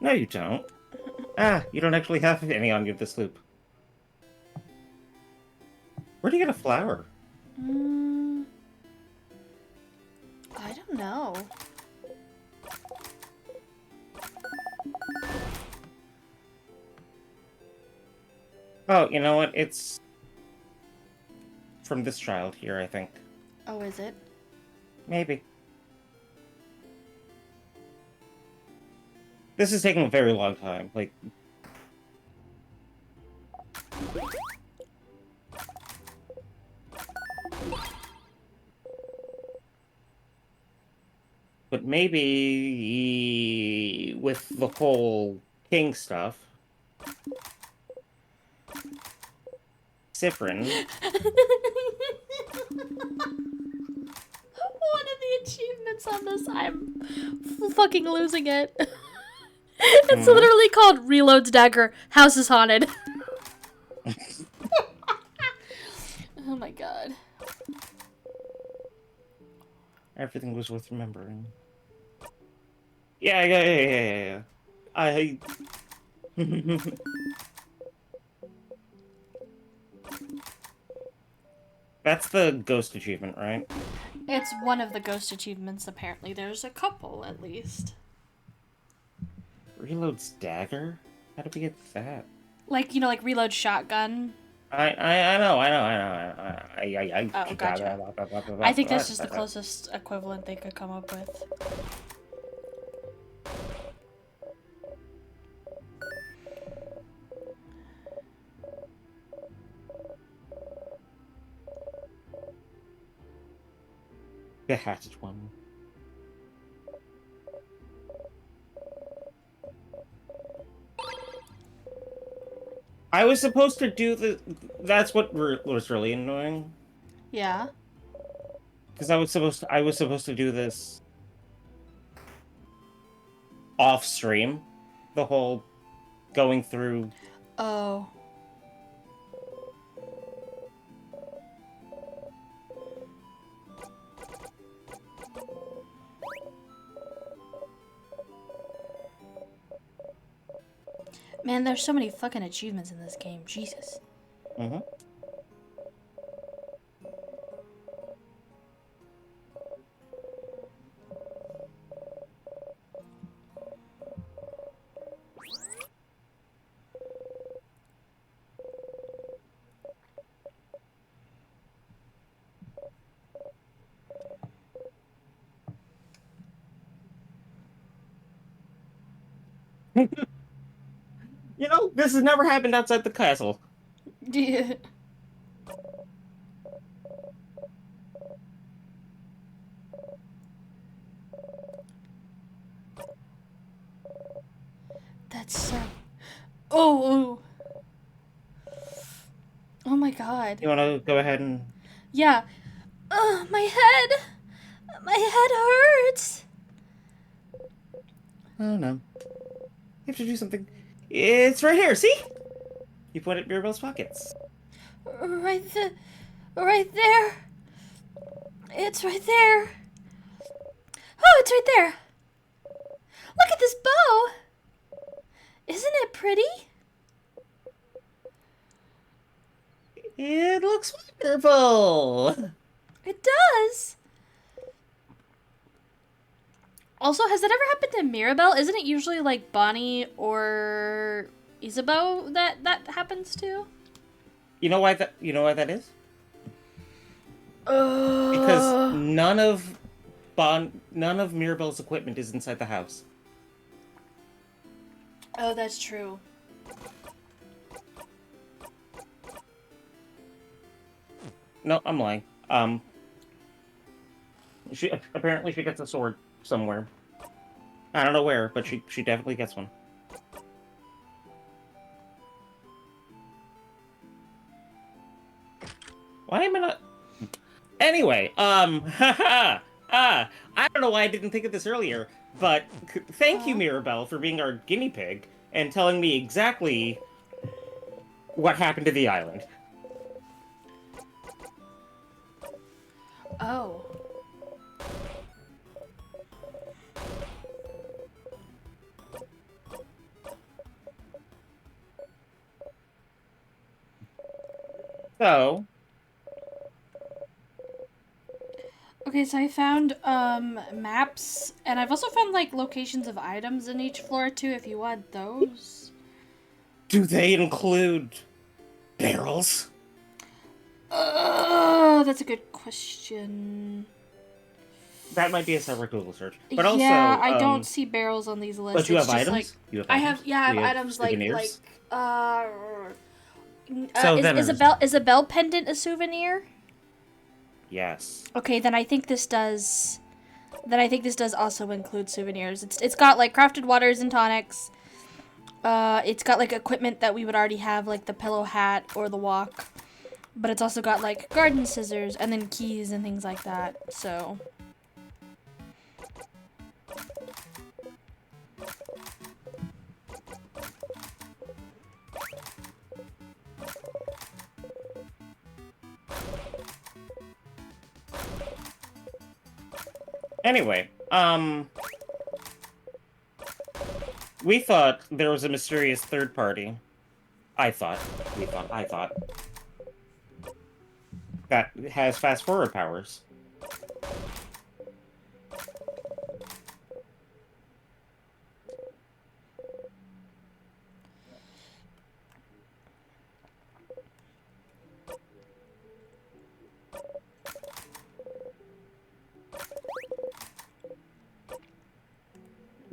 No, you don't. You don't actually have any on you this loop. Where do you get a flower? Mm, I don't know. Oh, you know what? It's from this child here, I think. Oh, is it? Maybe. This is taking a very long time. Like, but maybe with the whole king stuff, Cyprin. One of the achievements on this, I'm fucking losing it. It's literally called Reload's Dagger. House is haunted. Oh my god. Everything was worth remembering. Yeah. I. That's the ghost achievement, right? It's one of the ghost achievements, apparently. There's a couple, at least. Reload's dagger? How did we get that? Like, you know, like Reload Shotgun. I know. Oh, gotcha. I think that's just the closest equivalent they could come up with. The hatchet one. I was supposed to do the. That's what was really annoying. Yeah. Because I was supposed to do this off stream, the whole going through. Oh. Man, there's so many fucking achievements in this game. Jesus. Mm-hmm. You know, this has never happened outside the castle. Yeah. That's so. Oh. Oh my god. You want to go ahead and. Yeah. My head. My head hurts. Oh no. You have to do something. It's right here, see? You put it in Mirabelle's pockets. Right there. It's right there. Oh, it's right there. Look at this bow. Isn't it pretty? It looks wonderful. It does. Also, has that ever happened to Mirabelle? Isn't it usually like Bonnie or Isabeau that happens to? You know why that is? Because none of Mirabelle's equipment is inside the house. Oh, that's true. No, I'm lying. She apparently gets a sword somewhere. I don't know where, but she definitely gets one. Why am I not? Anyway, I don't know why I didn't think of this earlier, but thank you, Mirabelle, for being our guinea pig and telling me exactly what happened to the island. Oh. So, Okay, so I found maps, and I've also found like locations of items in each floor too. If you want those. do they include barrels? That's a good question. that might be a separate Google search. But also, Yeah, I don't see barrels on these lists. but you It's have just items. like You have I items. have. Yeah, I have You have items like souvenirs. uh, So then is a bell pendant a souvenir? yes. Okay, then I think this does. Then I think this does also include souvenirs. It's got like crafted waters and tonics. It's got like equipment that we would already have, like the pillow hat or the wok. But it's also got like garden scissors and then keys and things like that. So Anyway, we thought there was a mysterious third party. I thought. I thought. That has fast forward powers.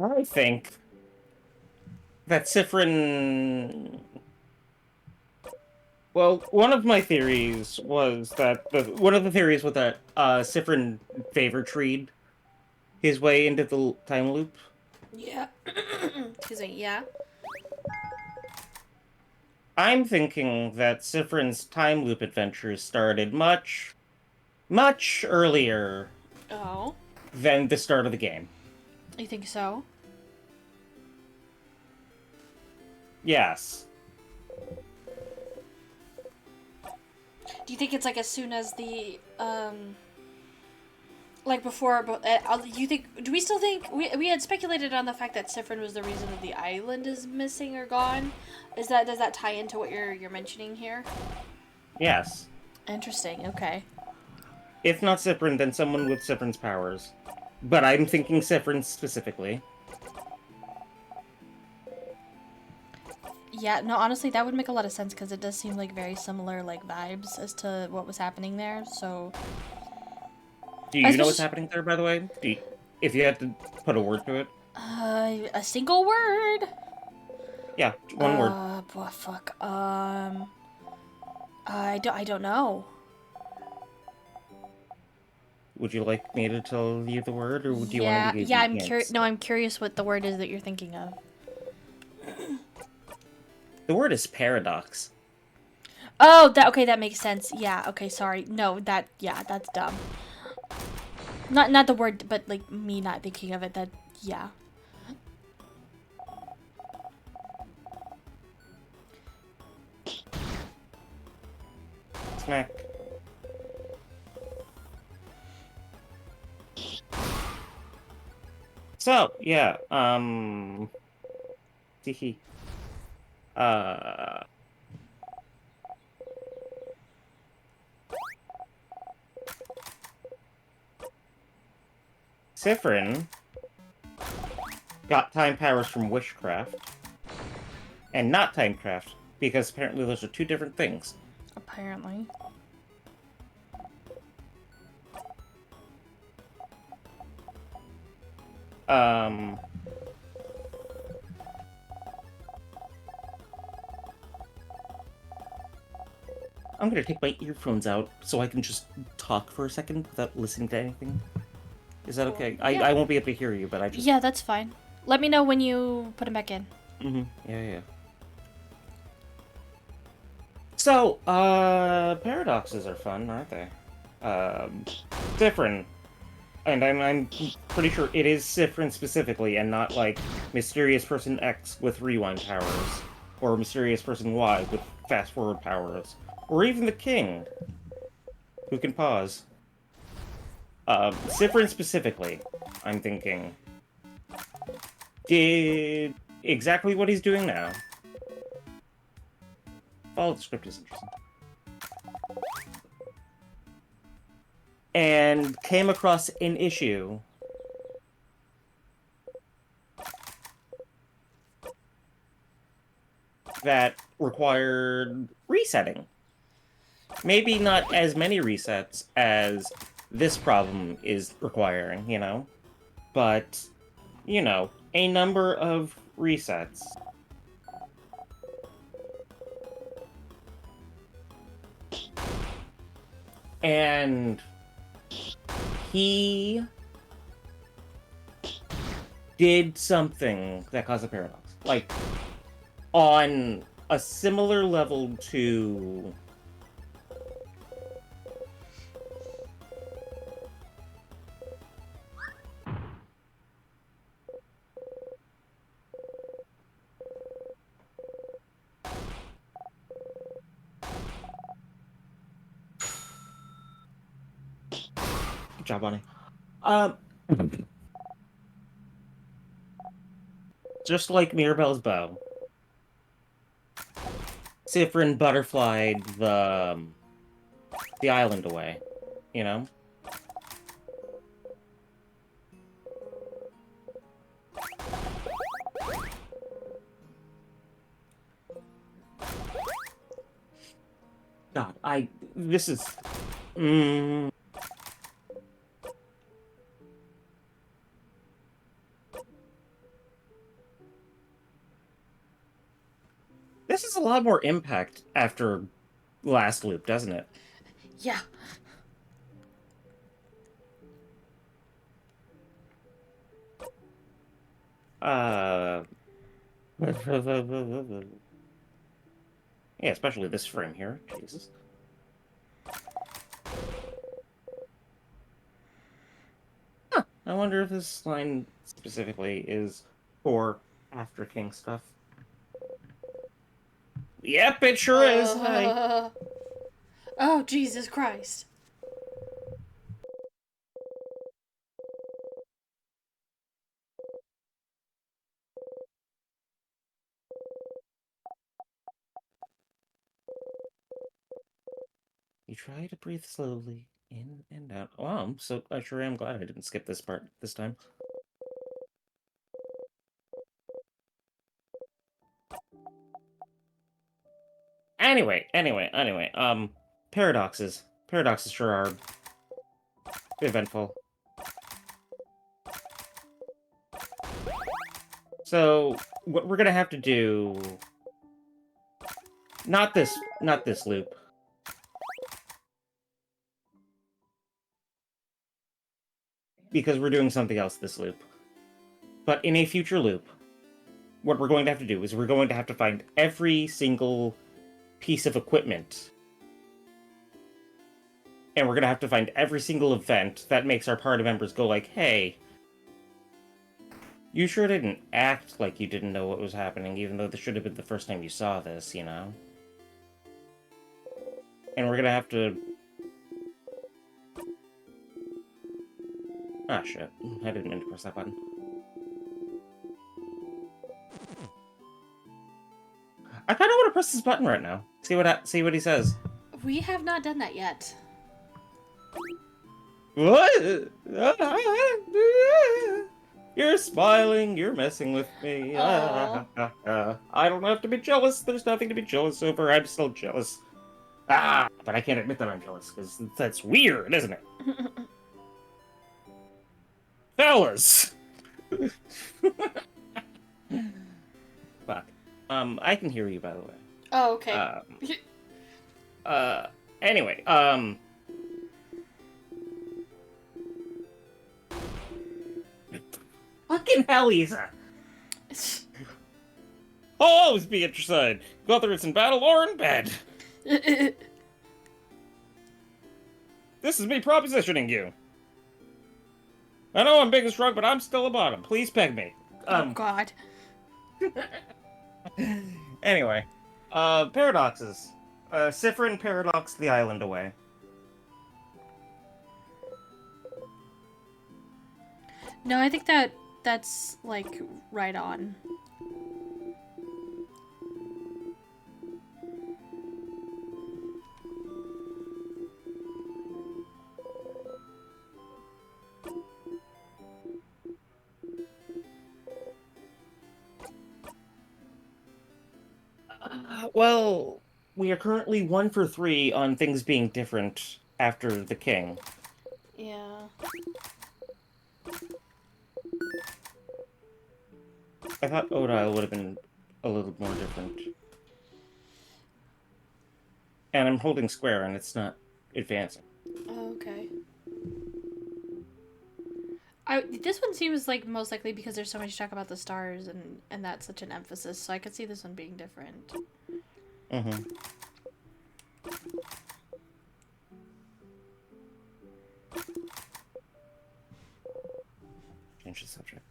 I think that Cyphren. Well, one of my theories was that one of the theories was that Cyphren favor treed his way into the time loop. yeah. Excuse me. Yeah. I'm thinking that Cyphren's time loop adventures started much, much earlier Oh, than the start of the game. you think so? Yes. Do you think it's like as soon as the like before? But you think? Do we still think we had speculated on the fact that Cyphren was the reason that the island is missing or gone? Does that tie into what you're mentioning here? Yes. Interesting. Okay. If not Cyphren, then someone with Cyphren's powers. But I'm thinking Cyphren specifically. Yeah. No. Honestly, that would make a lot of sense because it does seem like very similar like vibes as to what was happening there. So. Do you know what's happening there, by the way? If you had to put a word to it? A single word. Yeah, one word. Fuck. I don't know. Would you like me to tell you the word, or do you want to give Yeah. me I'm curious. hints? No, I'm curious what the word is that you're thinking of. The word is paradox. Oh, that makes sense. Yeah. Okay. Sorry. No, that's dumb. Not the word, but like me not thinking of it. That yeah. Smack. So, yeah, Teehee. Uh... Cyphren got time powers from wishcraft, and not timecraft, because apparently those are two different things. Apparently. Um... I'm gonna take my earphones out so I can just talk for a second without listening to anything. Is that okay? Yeah. I won't be able to hear you, but I just... Yeah, that's fine. Let me know when you put them back in. Mm-hmm. Yeah. So, paradoxes are fun, aren't they? Cyphren. And I'm pretty sure it is Cyphren specifically, and not like Mysterious Person X with rewind powers, or Mysterious Person Y with fast forward powers, or even the King, who can pause. Cyphren specifically, I'm thinking, did exactly what he's doing now. Follow the script is interesting. And came across an issue that required resetting. Maybe not as many resets as this problem is requiring, you know? But, you know, a number of resets. And he did something that caused a paradox. Like, on a similar level to... Good job, Bonnie. Just like Mirabelle's bow, Siffrin butterflied the island away, you know? God, this is... This is a lot more impact after last loop, doesn't it? Yeah. Yeah, especially this frame here. Jesus. Huh. I wonder if this line specifically is for After King stuff. Yep, it sure is. Hi. Oh, Jesus Christ. You try to breathe slowly in and out. Oh, I sure am glad I didn't skip this part this time. Anyway, paradoxes. Paradoxes sure are eventful. So, what we're gonna have to do... Not this loop. Because we're doing something else this loop. But in a future loop, what we're going to have to do is we're going to have to find every single piece of equipment. And we're going to have to find every single event that makes our party members go like, hey, you sure didn't act like you didn't know what was happening, even though this should have been the first time you saw this, you know? And we're going to have to... Ah, shit. I didn't mean to press that button. I kind of want to press this button right now. See what he says. We have not done that yet. What? You're smiling. You're messing with me. I don't have to be jealous. There's nothing to be jealous over. I'm still jealous. But I can't admit that I'm jealous because that's weird, isn't it? Fellas. Fuck. I can hear you, by the way. Oh, okay. Anyway, fucking hell, Lisa. I'll always be at your side, whether it's in battle or in bed. This is me propositioning you. I know I'm big and strong, but I'm still a bottom. Please peg me. Oh, God. Anyway, paradoxes. Siffrin paradoxed the island away. No, I think that's, like, right on. Well, we are currently 1 for 3 on things being different after the king. Yeah. I thought Odile would have been a little more different. And I'm holding square and it's not advancing. Oh, okay. This one seems like most likely because there's so much talk about the stars and that's such an emphasis, so I could see this one being different. Mm-hmm. Change the subject.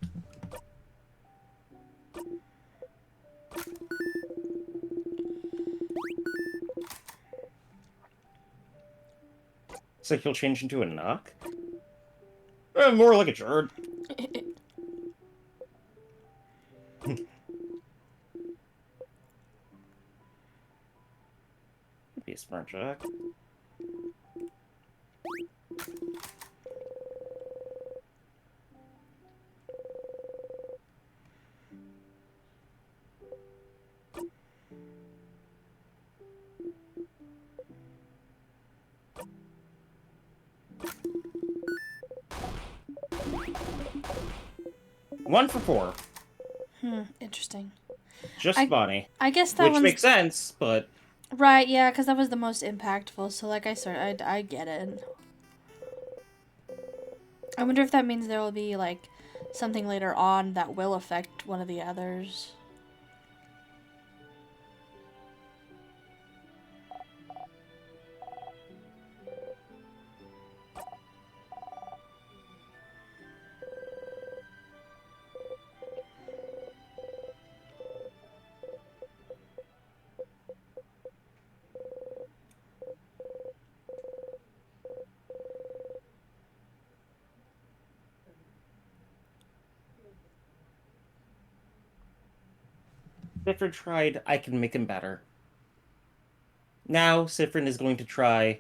So he'll change into a knock? More like a Jerd. Be a smart jock. One for 4. Interesting. Just Bonnie. I guess that Which one's makes sense, but... right, yeah, because that was the most impactful, so like I get it. I wonder if that means there will be like something later on that will affect one of the others. Sifrin tried, I can make him better. Now Sifrin is going to try,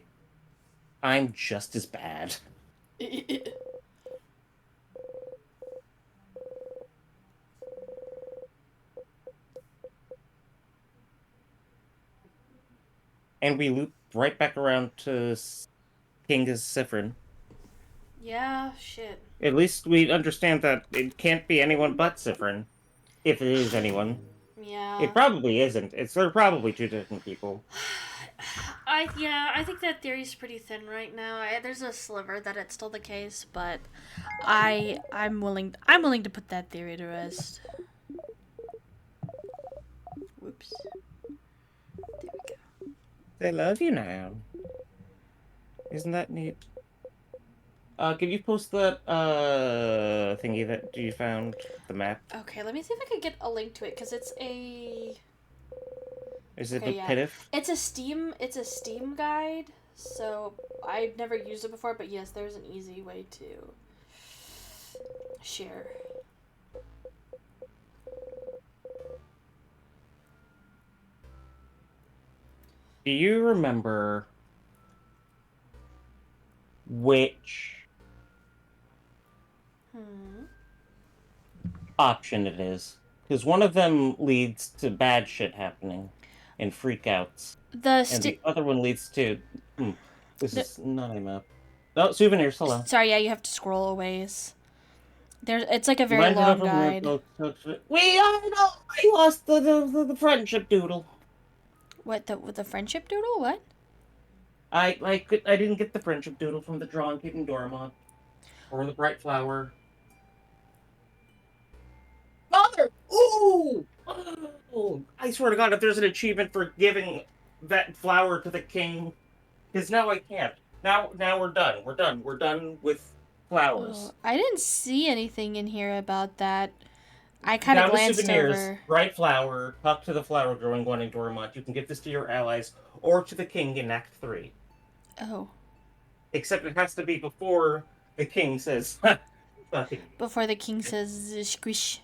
I'm just as bad. And we loop right back around to King Sifrin. Yeah, shit. At least we understand that it can't be anyone but Sifrin. If it is anyone. Yeah. It probably isn't. They're probably 2 different people. I think that theory's pretty thin right now. There's a sliver that it's still the case, but I'm willing to put that theory to rest. Whoops. There we go. They love you now. Isn't that neat? Can you post that thingy that you found, the map? Okay, let me see if I can get a link to it because it's a Is it okay, the yeah. Pitif? It's a Steam guide. So I've never used it before, but yes, there's an easy way to share. Do you remember which option it is? Because one of them leads to bad shit happening and freakouts. And the other one leads to... this is not a map. Oh, souvenirs, hello. Sorry, yeah, you have to scroll a ways. It's like a very long guide. I lost the friendship doodle. What, the friendship doodle? What? I didn't get the friendship doodle from the Drawn Kid in Dormont. Or the Bright Flower. Mother! Ooh! Oh, I swear to God, if there's an achievement for giving that flower to the king, because now I can't. Now we're done. We're done with flowers. Oh, I didn't see anything in here about that. I kind of glanced souvenirs, over. Bright Flower, talk to the flower growing one in Dormont. You can give this to your allies or to the king in Act 3. Oh. Except it has to be before the king says... Before the king says squish.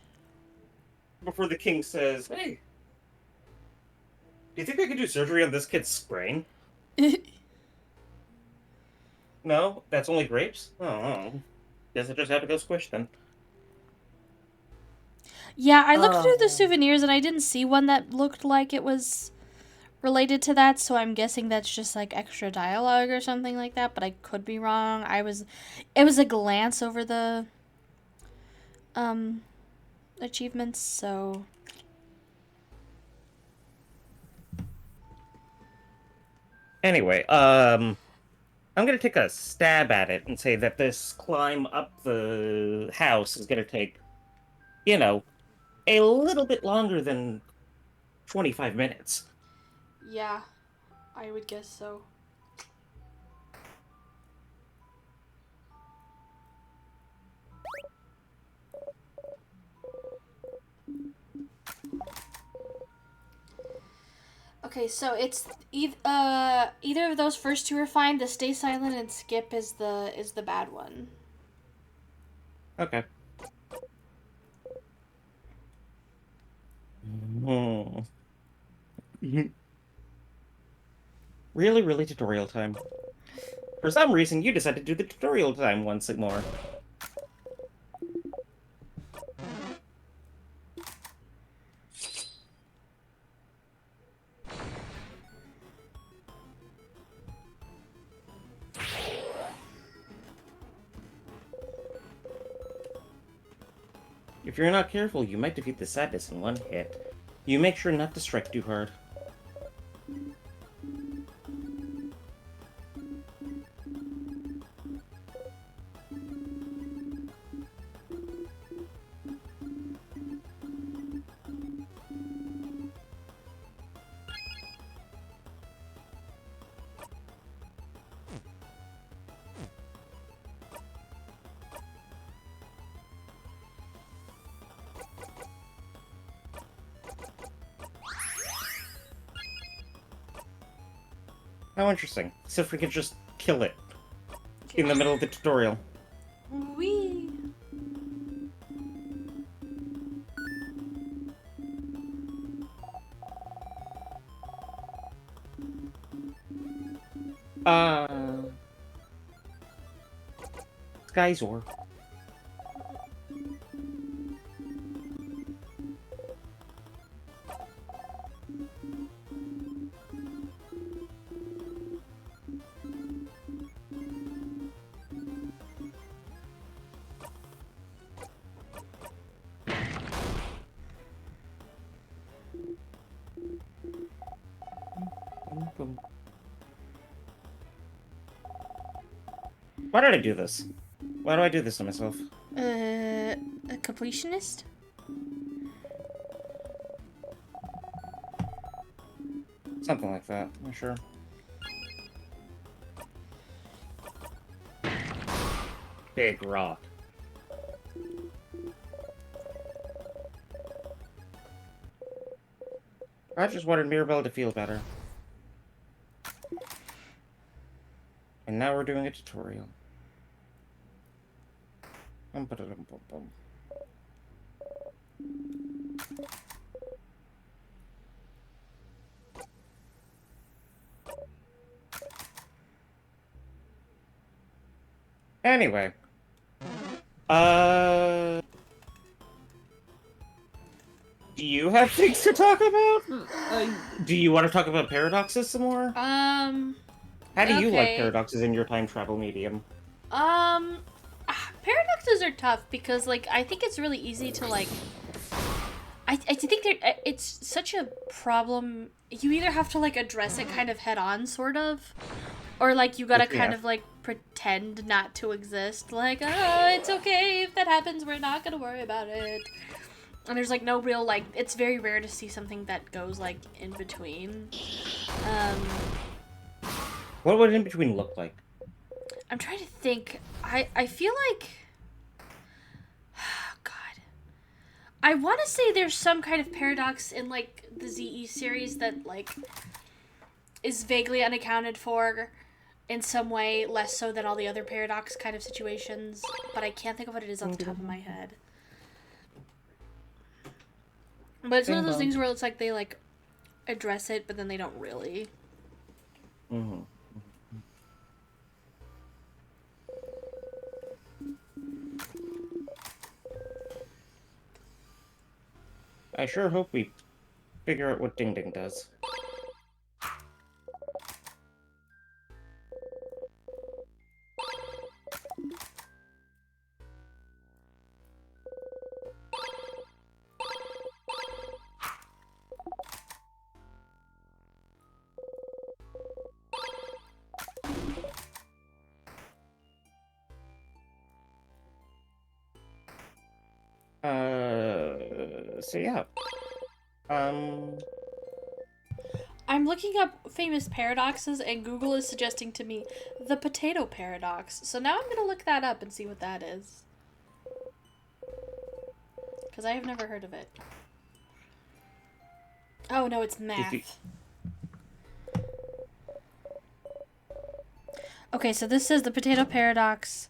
Before the king says, hey, do you think I could do surgery on this kid's brain? No? That's only grapes? Oh. Guess I just have to go squish then. Yeah, I looked through the souvenirs and I didn't see one that looked like it was related to that, so I'm guessing that's just like extra dialogue or something like that, but I could be wrong. It was a glance over the um achievements, so Anyway, I'm gonna take a stab at it and say that this climb up the house is gonna take, you know, a little bit longer than 25 minutes. yeah, I would guess so. Okay, so it's either of those first two are fine. The stay silent and skip is the bad one. Okay. Hmm. Really, really tutorial time. For some reason, you decided to do the tutorial time once more. If you're not careful, you might defeat the sadness in one hit. You make sure not to strike too hard. How interesting. So if we could just kill it in the middle of the tutorial. Wee. Uh... Skyzor. Why did I do this? Why do I do this to myself? A completionist? Something like that, I'm sure. Big rock. I just wanted Mirabelle to feel better. And now we're doing a tutorial. Bum. Anyway. Do you have things to talk about? Do you want to talk about paradoxes some more? How do you like Okay. paradoxes in your time travel medium? Paradoxes are tough because, like, I think it's really easy to, like, I think it's such a problem. You either have to, like, address it kind of head on, sort of, or, like, you gotta kind Yeah. of, like, pretend not to exist. Like, oh, it's okay if that happens, we're not gonna worry about it. And there's, like, no real, like, it's very rare to see something that goes, like, in between. What would in between look like? I'm trying to think. I feel like, God, I want to say there's some kind of paradox in, like, the ZE series that, like, is vaguely unaccounted for in some way, less so than all the other paradox kind of situations, but I can't think of what it is off the top of my head. But it's one of those things where it's like they, like, address it, but then they don't really. Mm-hmm. I sure hope we figure out what Ding Ding does. So yeah. I'm looking up famous paradoxes, and Google is suggesting to me the potato paradox. So now I'm gonna look that up and see what that is. Because I have never heard of it. Oh, no, it's math. Okay, so this says the potato paradox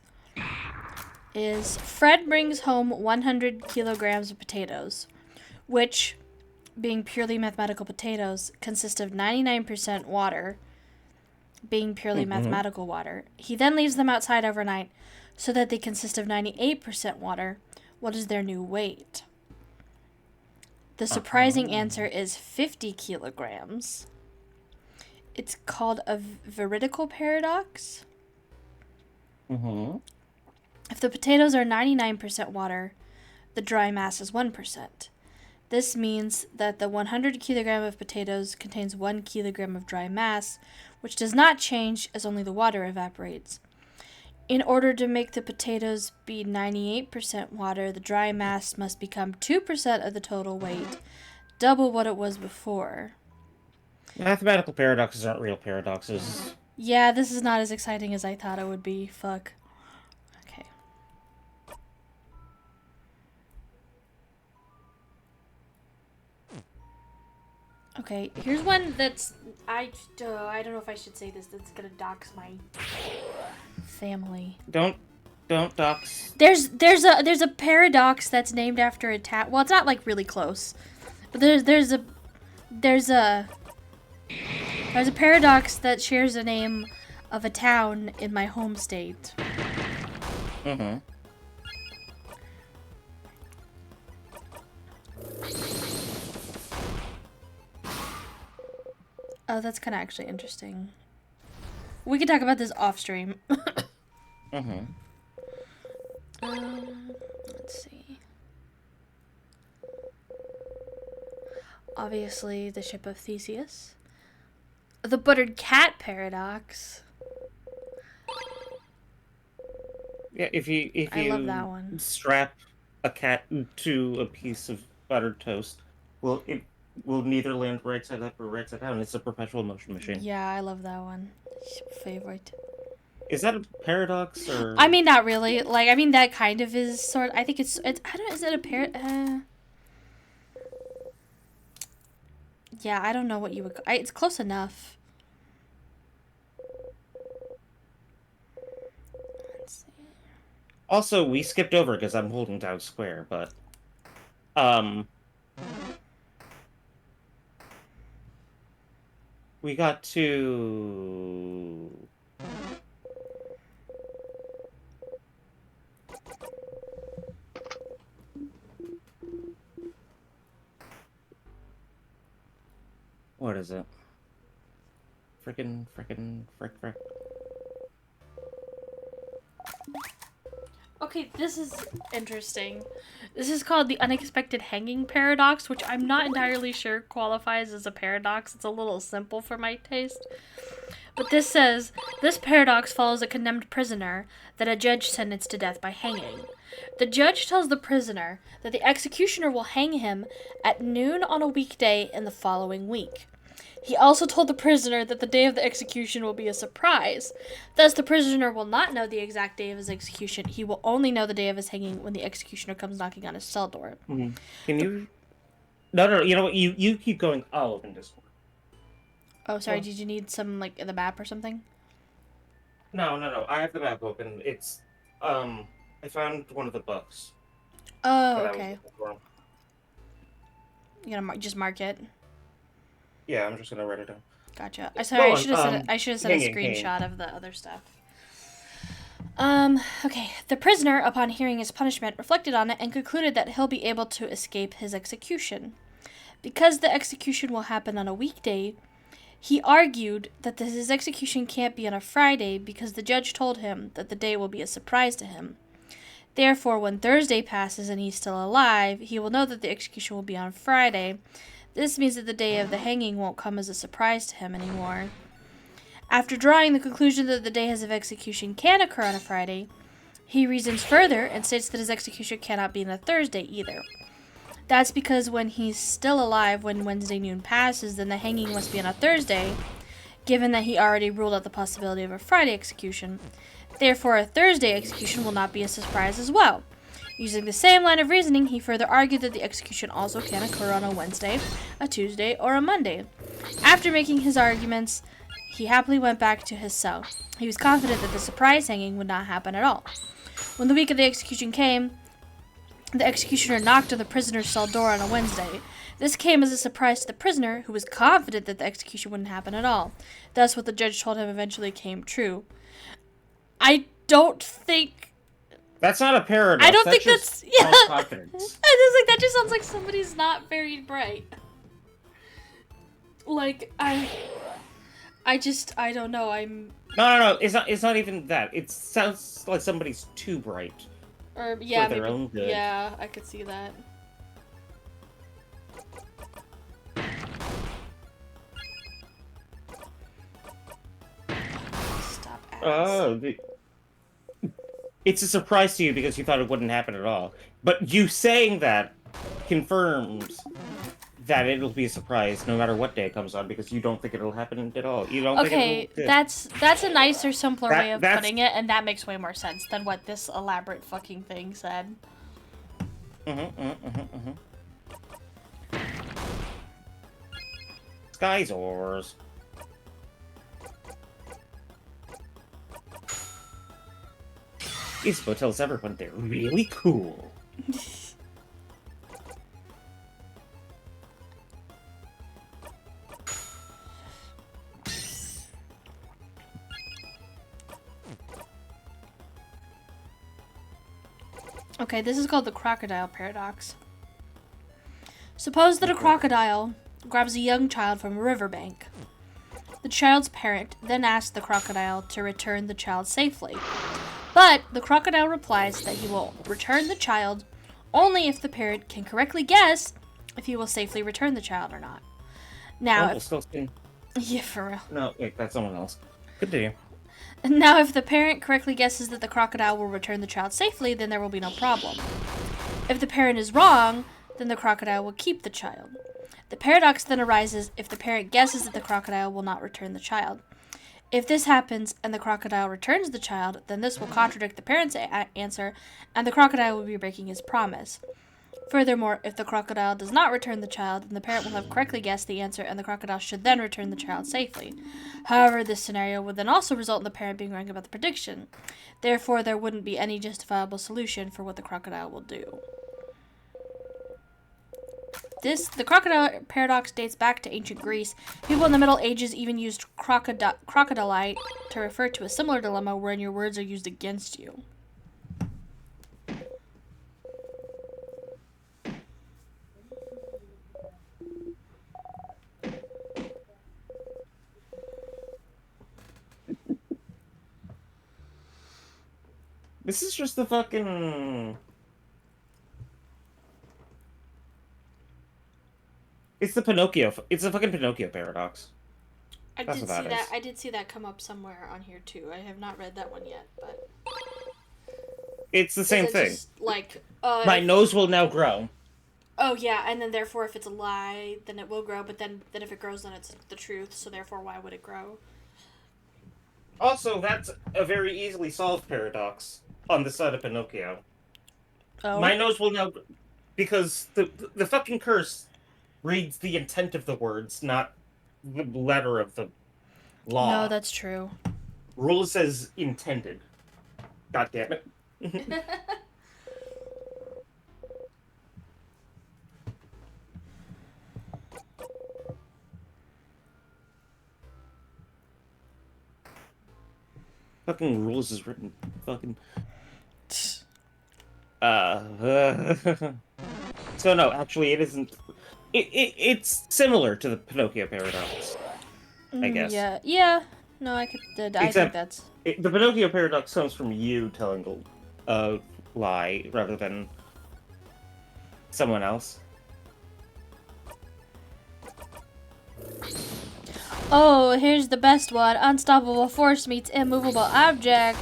is Fred brings home 100 kilograms of potatoes, which, being purely mathematical potatoes, consist of 99% water, being purely mathematical water. He then leaves them outside overnight so that they consist of 98% water. What is their new weight? The surprising answer is 50 kilograms. It's called a veridical paradox. If the potatoes are 99% water, the dry mass is 1%. This means that the 100 kilogram of potatoes contains 1 kilogram of dry mass, which does not change as only the water evaporates. In order to make the potatoes be 98% water, the dry mass must become 2% of the total weight, double what it was before. Mathematical paradoxes aren't real paradoxes. Yeah, this is not as exciting as I thought it would be. Fuck. Okay. Okay, here's one that's I don't know if I should say this. That's gonna dox my family. Don't dox. There's a paradox that's named after a town. Well, it's not like really close, but there's a paradox that shares the name of a town in my home state. Oh, that's kind of actually interesting. We can talk about this off stream. Let's see. Obviously, the ship of Theseus. The buttered cat paradox. Yeah, if you I love that one. Strap a cat to a piece of buttered toast, it will neither land right side up or right side down. It's a perpetual motion machine. Yeah, I love that one. Favorite. Is that a paradox or? I mean, not really. Like, I mean, that kind of is sort. I think it's. I don't. Is it a Yeah, I don't know what you would. It's close enough. Let's see. Also, we skipped over because I'm holding down square, but we got to. What is it? Frick. Okay, this is interesting. This is called the unexpected hanging paradox, which I'm not entirely sure qualifies as a paradox. It's a little simple for my taste. But this says, this paradox follows a condemned prisoner that a judge sentenced to death by hanging. The judge tells the prisoner that the executioner will hang him at noon on a weekday in the following week. He also told the prisoner that the day of the execution will be a surprise. Thus, the prisoner will not know the exact day of his execution. He will only know the day of his hanging when the executioner comes knocking on his cell door. Can you... No, you know what? You keep going. I'll open Discord. Oh, sorry, did you need some, like, in the map or something? No. I have the map open. It's, I found one of the books. Oh, okay. You gotta just mark it? Yeah, I'm just gonna write it down. Gotcha. Sorry, I should have said a screenshot of the other stuff. Okay. The prisoner, upon hearing his punishment, reflected on it and concluded that he'll be able to escape his execution. Because the execution will happen on a weekday, he argued that his execution can't be on a Friday because the judge told him that the day will be a surprise to him. Therefore, when Thursday passes and he's still alive, he will know that the execution will be on Friday. This means that the day of the hanging won't come as a surprise to him anymore. After drawing the conclusion that the day of execution can occur on a Friday, he reasons further and states that his execution cannot be on a Thursday either. That's because when he's still alive when Wednesday noon passes, then the hanging must be on a Thursday, given that he already ruled out the possibility of a Friday execution. Therefore, a Thursday execution will not be a surprise as well. Using the same line of reasoning, he further argued that the execution also can occur on a Wednesday, a Tuesday, or a Monday. After making his arguments, he happily went back to his cell. He was confident that the surprise hanging would not happen at all. When the week of the execution came, the executioner knocked on the prisoner's cell door on a Wednesday. This came as a surprise to the prisoner, who was confident that the execution wouldn't happen at all. Thus, what the judge told him eventually came true. I don't think... That's not a paradox. I don't think that's... Yeah. Confidence. I just like that just sounds like somebody's not very bright. Like, I don't know, No. It's not even that. It sounds like somebody's too bright. Or, yeah, for their maybe, own good. yeah, I could see that. Stop ads. Oh, it's a surprise to you because you thought it wouldn't happen at all. But you saying that confirms that it'll be a surprise no matter what day it comes on because you don't think it'll happen at all. You don't Okay, think that's a nicer, simpler way of that's- putting it, and that makes way more sense than what this elaborate fucking thing said. Skyzors. These hotels everyone they're really cool. Okay, this is called the crocodile paradox. Suppose that a crocodile grabs a young child from a riverbank. The child's parent then asks the crocodile to return the child safely. But the crocodile replies that he will return the child only if the parent can correctly guess if he will safely return the child or not. Now, yeah, for real. No, wait, that's someone else. Continue. Now, if the parent correctly guesses that the crocodile will return the child safely, then there will be no problem. If the parent is wrong, then the crocodile will keep the child. The paradox then arises if the parent guesses that the crocodile will not return the child. If this happens and the crocodile returns the child, then this will contradict the parent's answer, and the crocodile will be breaking his promise. Furthermore, if the crocodile does not return the child, then the parent will have correctly guessed the answer, and the crocodile should then return the child safely. However, this scenario would then also result in the parent being wrong about the prediction. Therefore, there wouldn't be any justifiable solution for what the crocodile will do. The crocodile paradox dates back to ancient Greece. People in the Middle Ages even used crocodilite to refer to a similar dilemma wherein your words are used against you. This is just the fucking... It's the Pinocchio... It's the fucking Pinocchio paradox. I did see that come up somewhere on here too. I have not read that one yet, but... It's the same thing. Just, like, my nose will now grow. Oh, yeah, and then therefore if it's a lie, then it will grow, but then if it grows, then it's the truth, so therefore why would it grow? Also, that's a very easily solved paradox on the side of Pinocchio. Oh. My nose will now... Because the fucking curse reads the intent of the words, not the letter of the law. No, that's true. Rule says intended. God damn it. Fucking rules is written fucking... So no, actually it isn't... It's similar to the Pinocchio paradox, I guess. Yeah. No, I think that's... The Pinocchio paradox comes from you telling a lie rather than someone else. Oh, here's the best one. Unstoppable force meets immovable object.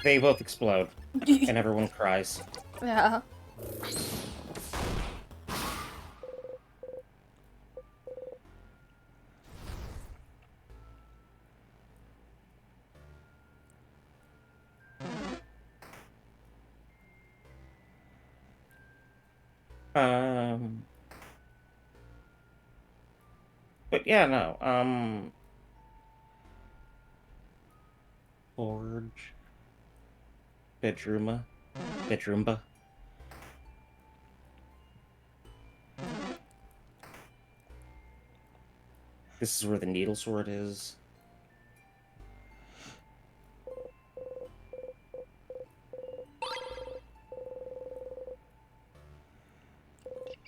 They both explode, and everyone cries. Yeah. Um, but yeah, no. Forge, Bedroomba. This is where the needle sword is.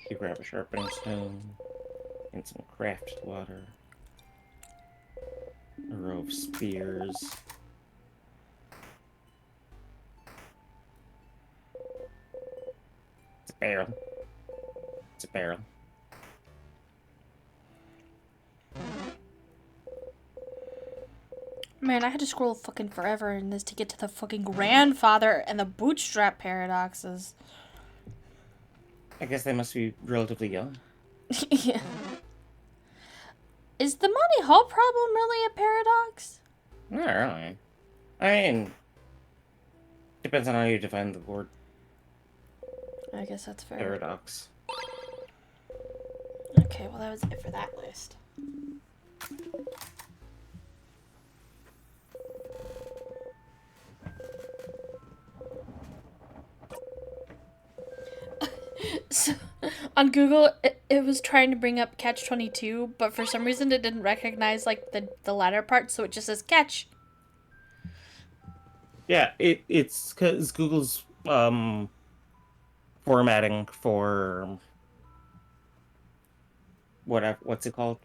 You grab a sharpening stone and some crafted water. A row of spears. It's a barrel. It's a barrel. Man, I had to scroll fucking forever in this to get to the fucking grandfather and the bootstrap paradoxes. I guess they must be relatively young. Yeah. Is the Monty Hall problem really a paradox? Not really. I mean, depends on how you define the word I guess that's fair. paradox. Okay, well that was it for that list. So, on Google, it was trying to bring up Catch 22, but for some reason it didn't recognize like the latter part, so it just says Catch. Yeah, it's because Google's formatting for what's it called?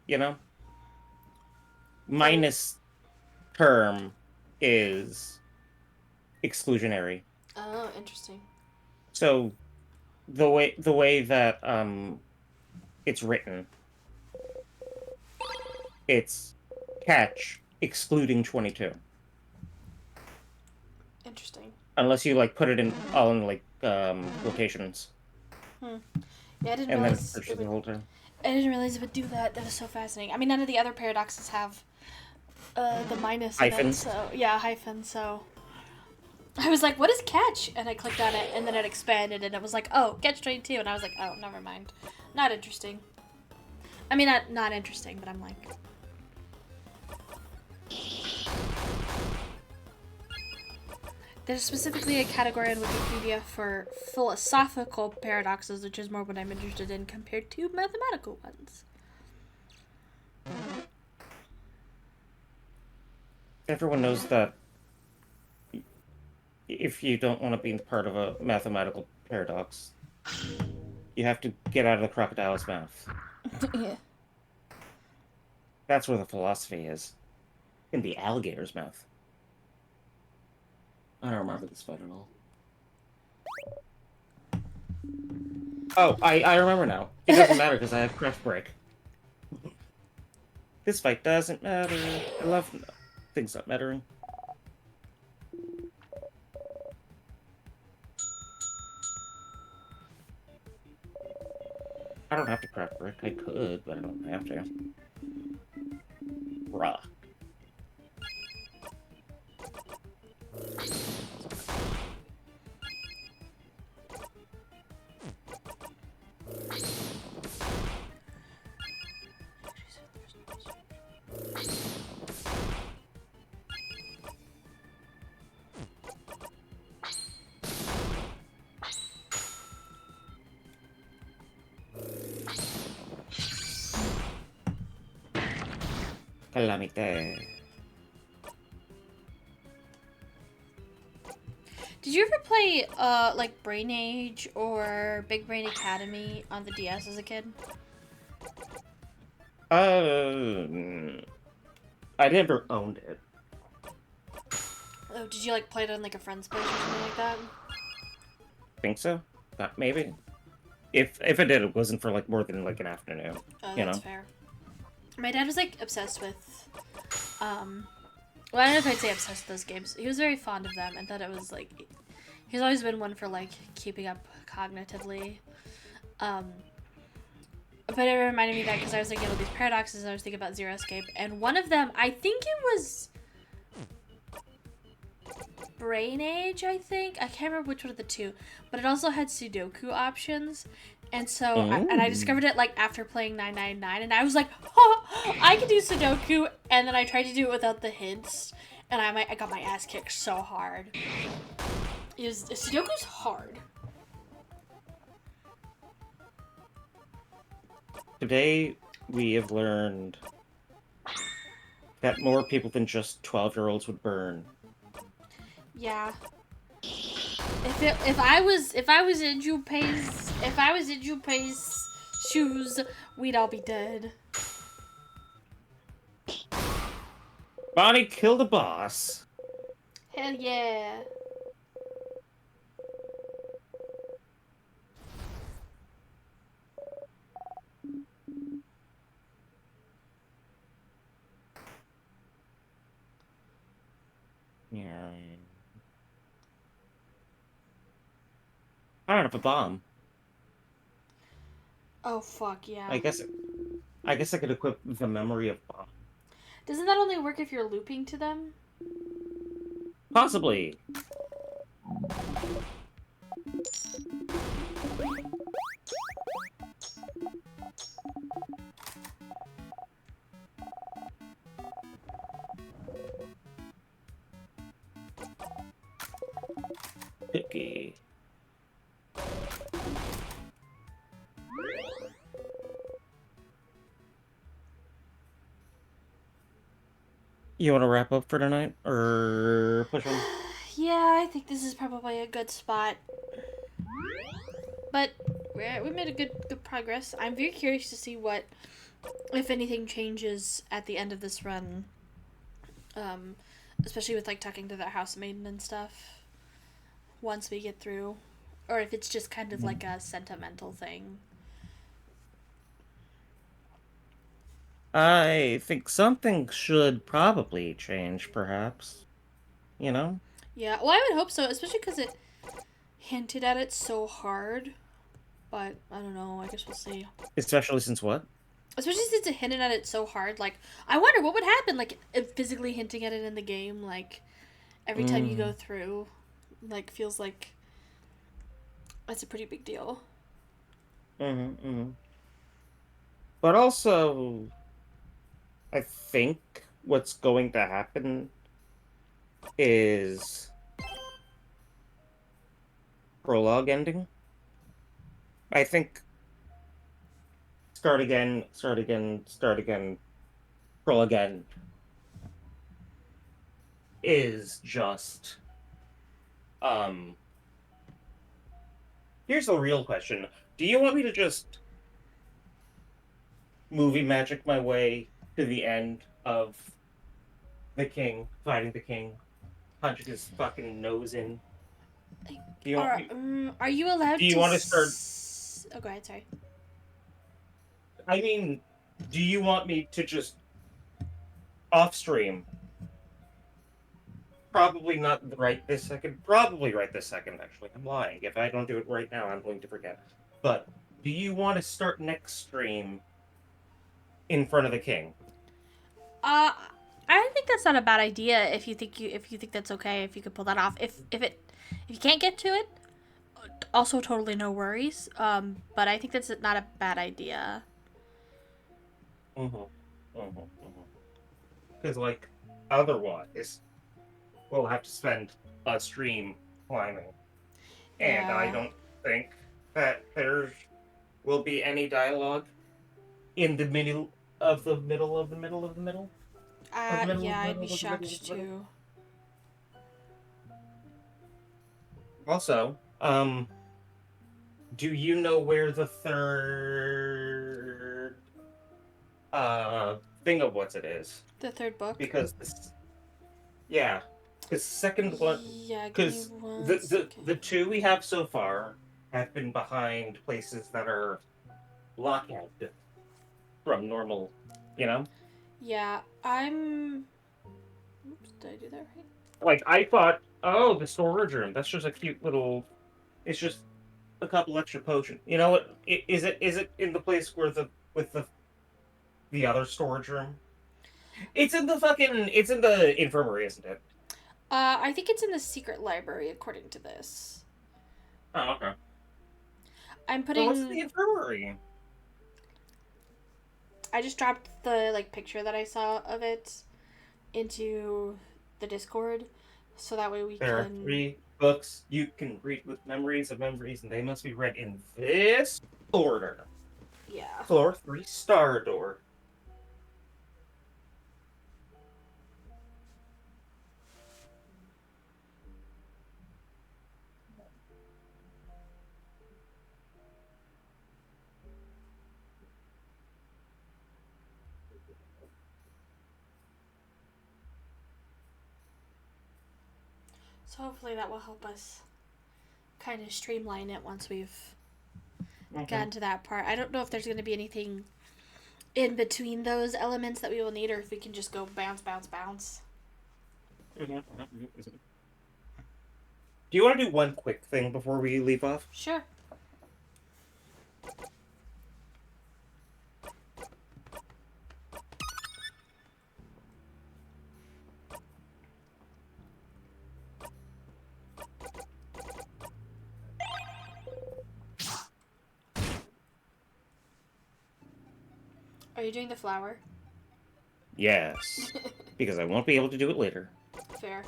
You know? Minus term is exclusionary. Oh, interesting. So the way that it's written, it's catch excluding 22. Interesting. Unless you like put it in all in like locations. Yeah, I didn't And then realize search the whole term. I didn't realize it would do that. That is so fascinating. I mean, none of the other paradoxes have the minus Hyphens. in it, so yeah, hyphen. So I was like, "What is catch?" And I clicked on it, and then it expanded, and it was like, "Oh, catch 22," and I was like, "Oh, never mind. Not interesting." I mean, not interesting, but I'm like. There's specifically a category on Wikipedia for philosophical paradoxes, which is more what I'm interested in compared to mathematical ones. Everyone knows that if you don't want to be part of a mathematical paradox, you have to get out of the crocodile's mouth. Yeah. That's where the philosophy is. In the alligator's mouth. I don't remember this fight at all. Oh, I remember now. It doesn't matter because I have craft break. This fight doesn't matter. I love things not mattering. I don't have to craft brick. I could, but I don't have to. Bruh. Calamite. Did you ever play like Brain Age or Big Brain Academy on the DS as a kid? I never owned it. Oh, did you like play it on like a friend's place or something like that? Think so? Maybe. If I did, it wasn't for like more than like an afternoon. Oh, You that's know? fair. My dad was like obsessed with, well, I don't know if I'd say obsessed with those games. He was very fond of them and thought it was like, he's always been one for like keeping up cognitively. But it reminded me of that because I was thinking about these paradoxes and I was thinking about Zero Escape, and one of them, I think it was Brain Age, I think. I can't remember which one of the two, but it also had Sudoku options. And so, I discovered it like after playing 999, and I was like, oh, I can do Sudoku. And then I tried to do it without the hints, and I got my ass kicked so hard. Sudoku's hard. Today, we have learned that more people than just 12-year-olds would burn. Yeah. If I was in Junpei's shoes, we'd all be dead. Bonnie killed the boss. Hell yeah. Yeah. I don't have a bomb. Oh fuck yeah. I guess I could equip the memory of bomb. Doesn't that only work if you're looping to them? Possibly. Cookie. You want to wrap up for tonight, or push on? Yeah, I think this is probably a good spot. But we made a good progress. I'm very curious to see what, if anything, changes at the end of this run. Especially with like talking to the housemaiden and stuff. Once we get through, or if it's just kind of like a sentimental thing. I think something should probably change, perhaps. You know? Yeah, well, I would hope so, especially because it hinted at it so hard. But I don't know. I guess we'll see. Especially since what? Especially since it hinted at it so hard. Like, I wonder what would happen. Like, if physically hinting at it in the game. Like, every time you go through, like, feels like that's a pretty big deal. But also, I think what's going to happen is prologue ending. I think start again, prologue end is just here's the real question. Do you want me to just movie magic my way to the end of the king, fighting the king, punching his fucking nose in? Do you want me, Are you allowed do you to want to start? Oh, go ahead, sorry. I mean, do you want me to just off stream? Probably not right this second. Probably right this second, actually. I'm lying. If I don't do it right now, I'm going to forget. But do you want to start next stream in front of the king? I think that's not a bad idea if you think that's okay, if you could pull that off. If you can't get to it, also totally no worries. But I think that's not a bad idea. Because, like, otherwise, we'll have to spend a stream climbing. And Yeah. I don't think that there will be any dialogue in the middle of the middle of the middle of the middle. Yeah, I'd be shocked too. Also, do you know where the third thing of what's it is? The third book? Because this, yeah, because second one, Yeah, because the two we have so far have been behind places that are blockhead from normal, you know? Yeah, I'm. Oops, did I do that right? Like, I thought, oh, the storage room, that's just a cute little, it's just a couple extra potions. You know what? Is it in the place where with the other storage room? It's in the infirmary, isn't it? I think it's in the secret library, according to this. Oh, okay. I'm So what's the putting. infirmary? I just dropped the like picture that I saw of it into the Discord, so that way we There are can. 3 books you can read with memories of memories, and they must be read in this order. Yeah. Floor 3, Star Door. So hopefully that will help us kind of streamline it once we've Mm-hmm. gotten to that part. I don't know if there's going to be anything in between those elements that we will need, or if we can just go bounce, bounce, bounce. Do you want to do one quick thing before we leave off? Sure. Are you doing the flower? Yes, because I won't be able to do it later. Fair.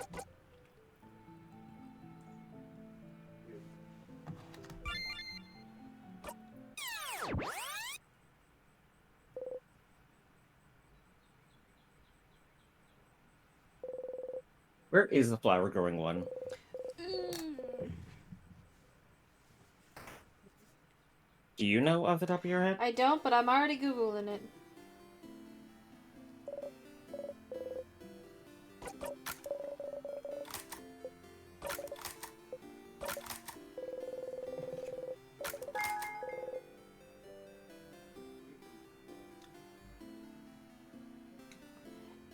Where is the flower growing one? Do you know off the top of your head? I don't, but I'm already Googling it.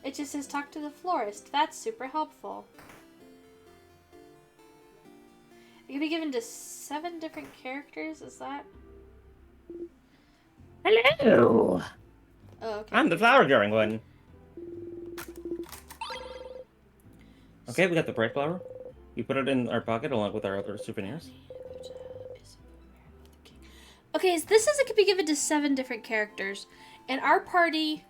It just says talk to the florist. That's super helpful. It can be given to 7 different characters, is that? Hello! Oh, okay. I'm the flower growing one. Okay, we got the bright flower. You put it in our pocket along with our other souvenirs. Okay, so this says it could be given to 7 different characters, and our party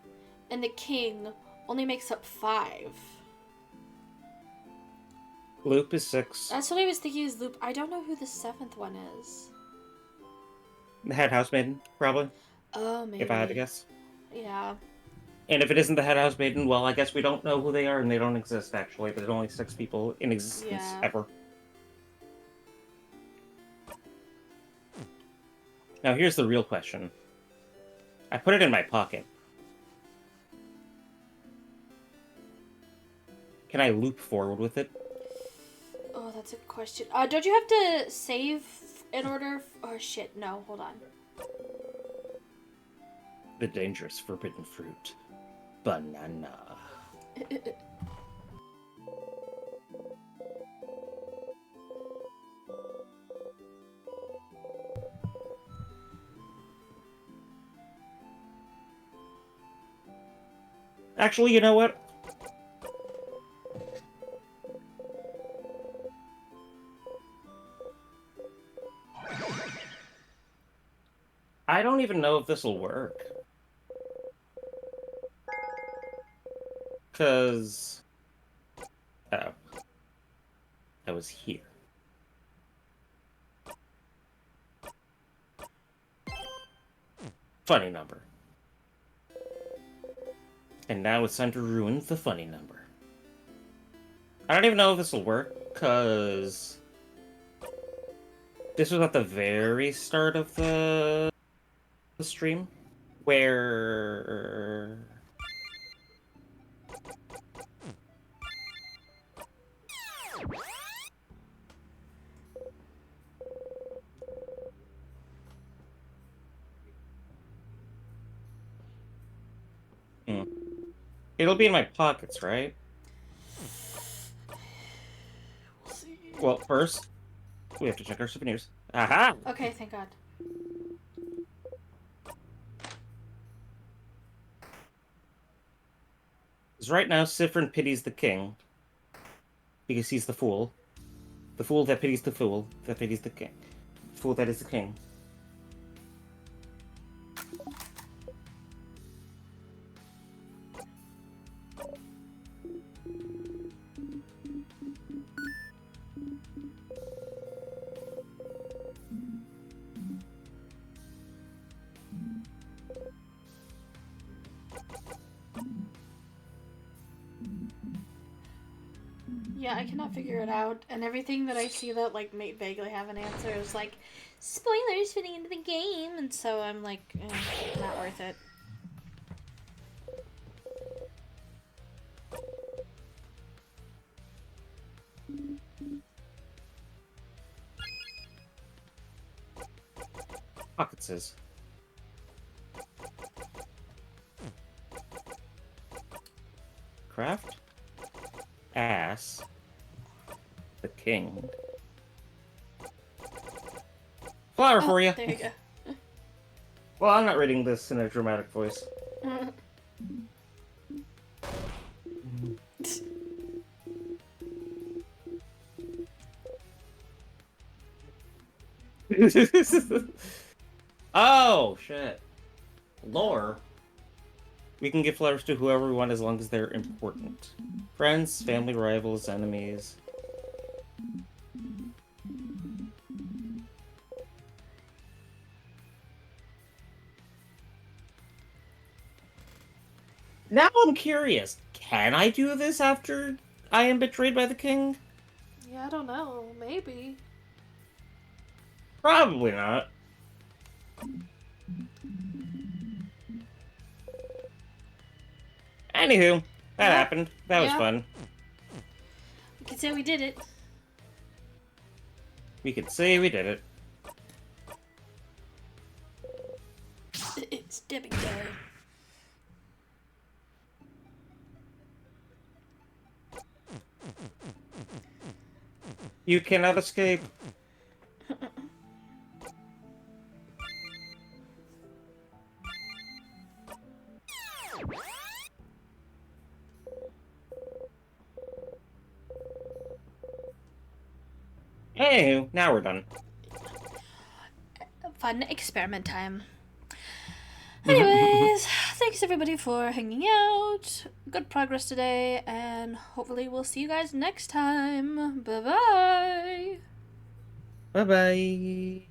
and the king only makes up 5. Loop is 6. That's what I was thinking is Loop. I don't know who the 7th one is. The head housemaiden, probably, Oh, maybe. if I had to guess. Yeah. And if it isn't the head housemaiden, well, I guess we don't know who they are and they don't exist, actually. There's only 6 people in existence Yeah. ever. Now, here's the real question. I put it in my pocket. Can I loop forward with it? Oh, that's a question. Don't you have to save in order? Oh, shit. No, hold on. The dangerous forbidden fruit. Banana. Actually, you know what? I don't even know if this will work. Because... Oh. I was here. Funny number. And now it's time to ruin the funny number. I don't even know if this will work, because... This was at the very start of the stream, where... It'll be in my pockets, right? We'll see. Well, first, we have to check our souvenirs. Aha! Okay, thank God. Because right now, Siffrin pities the king. because he's the fool. The fool that pities the fool that pities the king. The fool that is the king. Yeah, I cannot figure it out, and everything that I see that like may vaguely have an answer is like spoilers fitting into the game, and so I'm like, not worth it. Pocket says. Craft ass the king. Flower for you. There you go. Well, I'm not reading this in a dramatic voice. Oh, shit. Lore. We can give flowers to whoever we want as long as they're important. Friends, family, rivals, enemies. Now I'm curious. Can I do this after I am betrayed by the king? Yeah, I don't know. Maybe. Probably not. Anywho, that happened. That was fun. We can say we did it. We could say we did it. It's dipping day. You cannot escape. Anywho, now we're done. Fun experiment time. Anyways, thanks everybody for hanging out. Good progress today, and hopefully we'll see you guys next time. Bye bye. Bye-bye.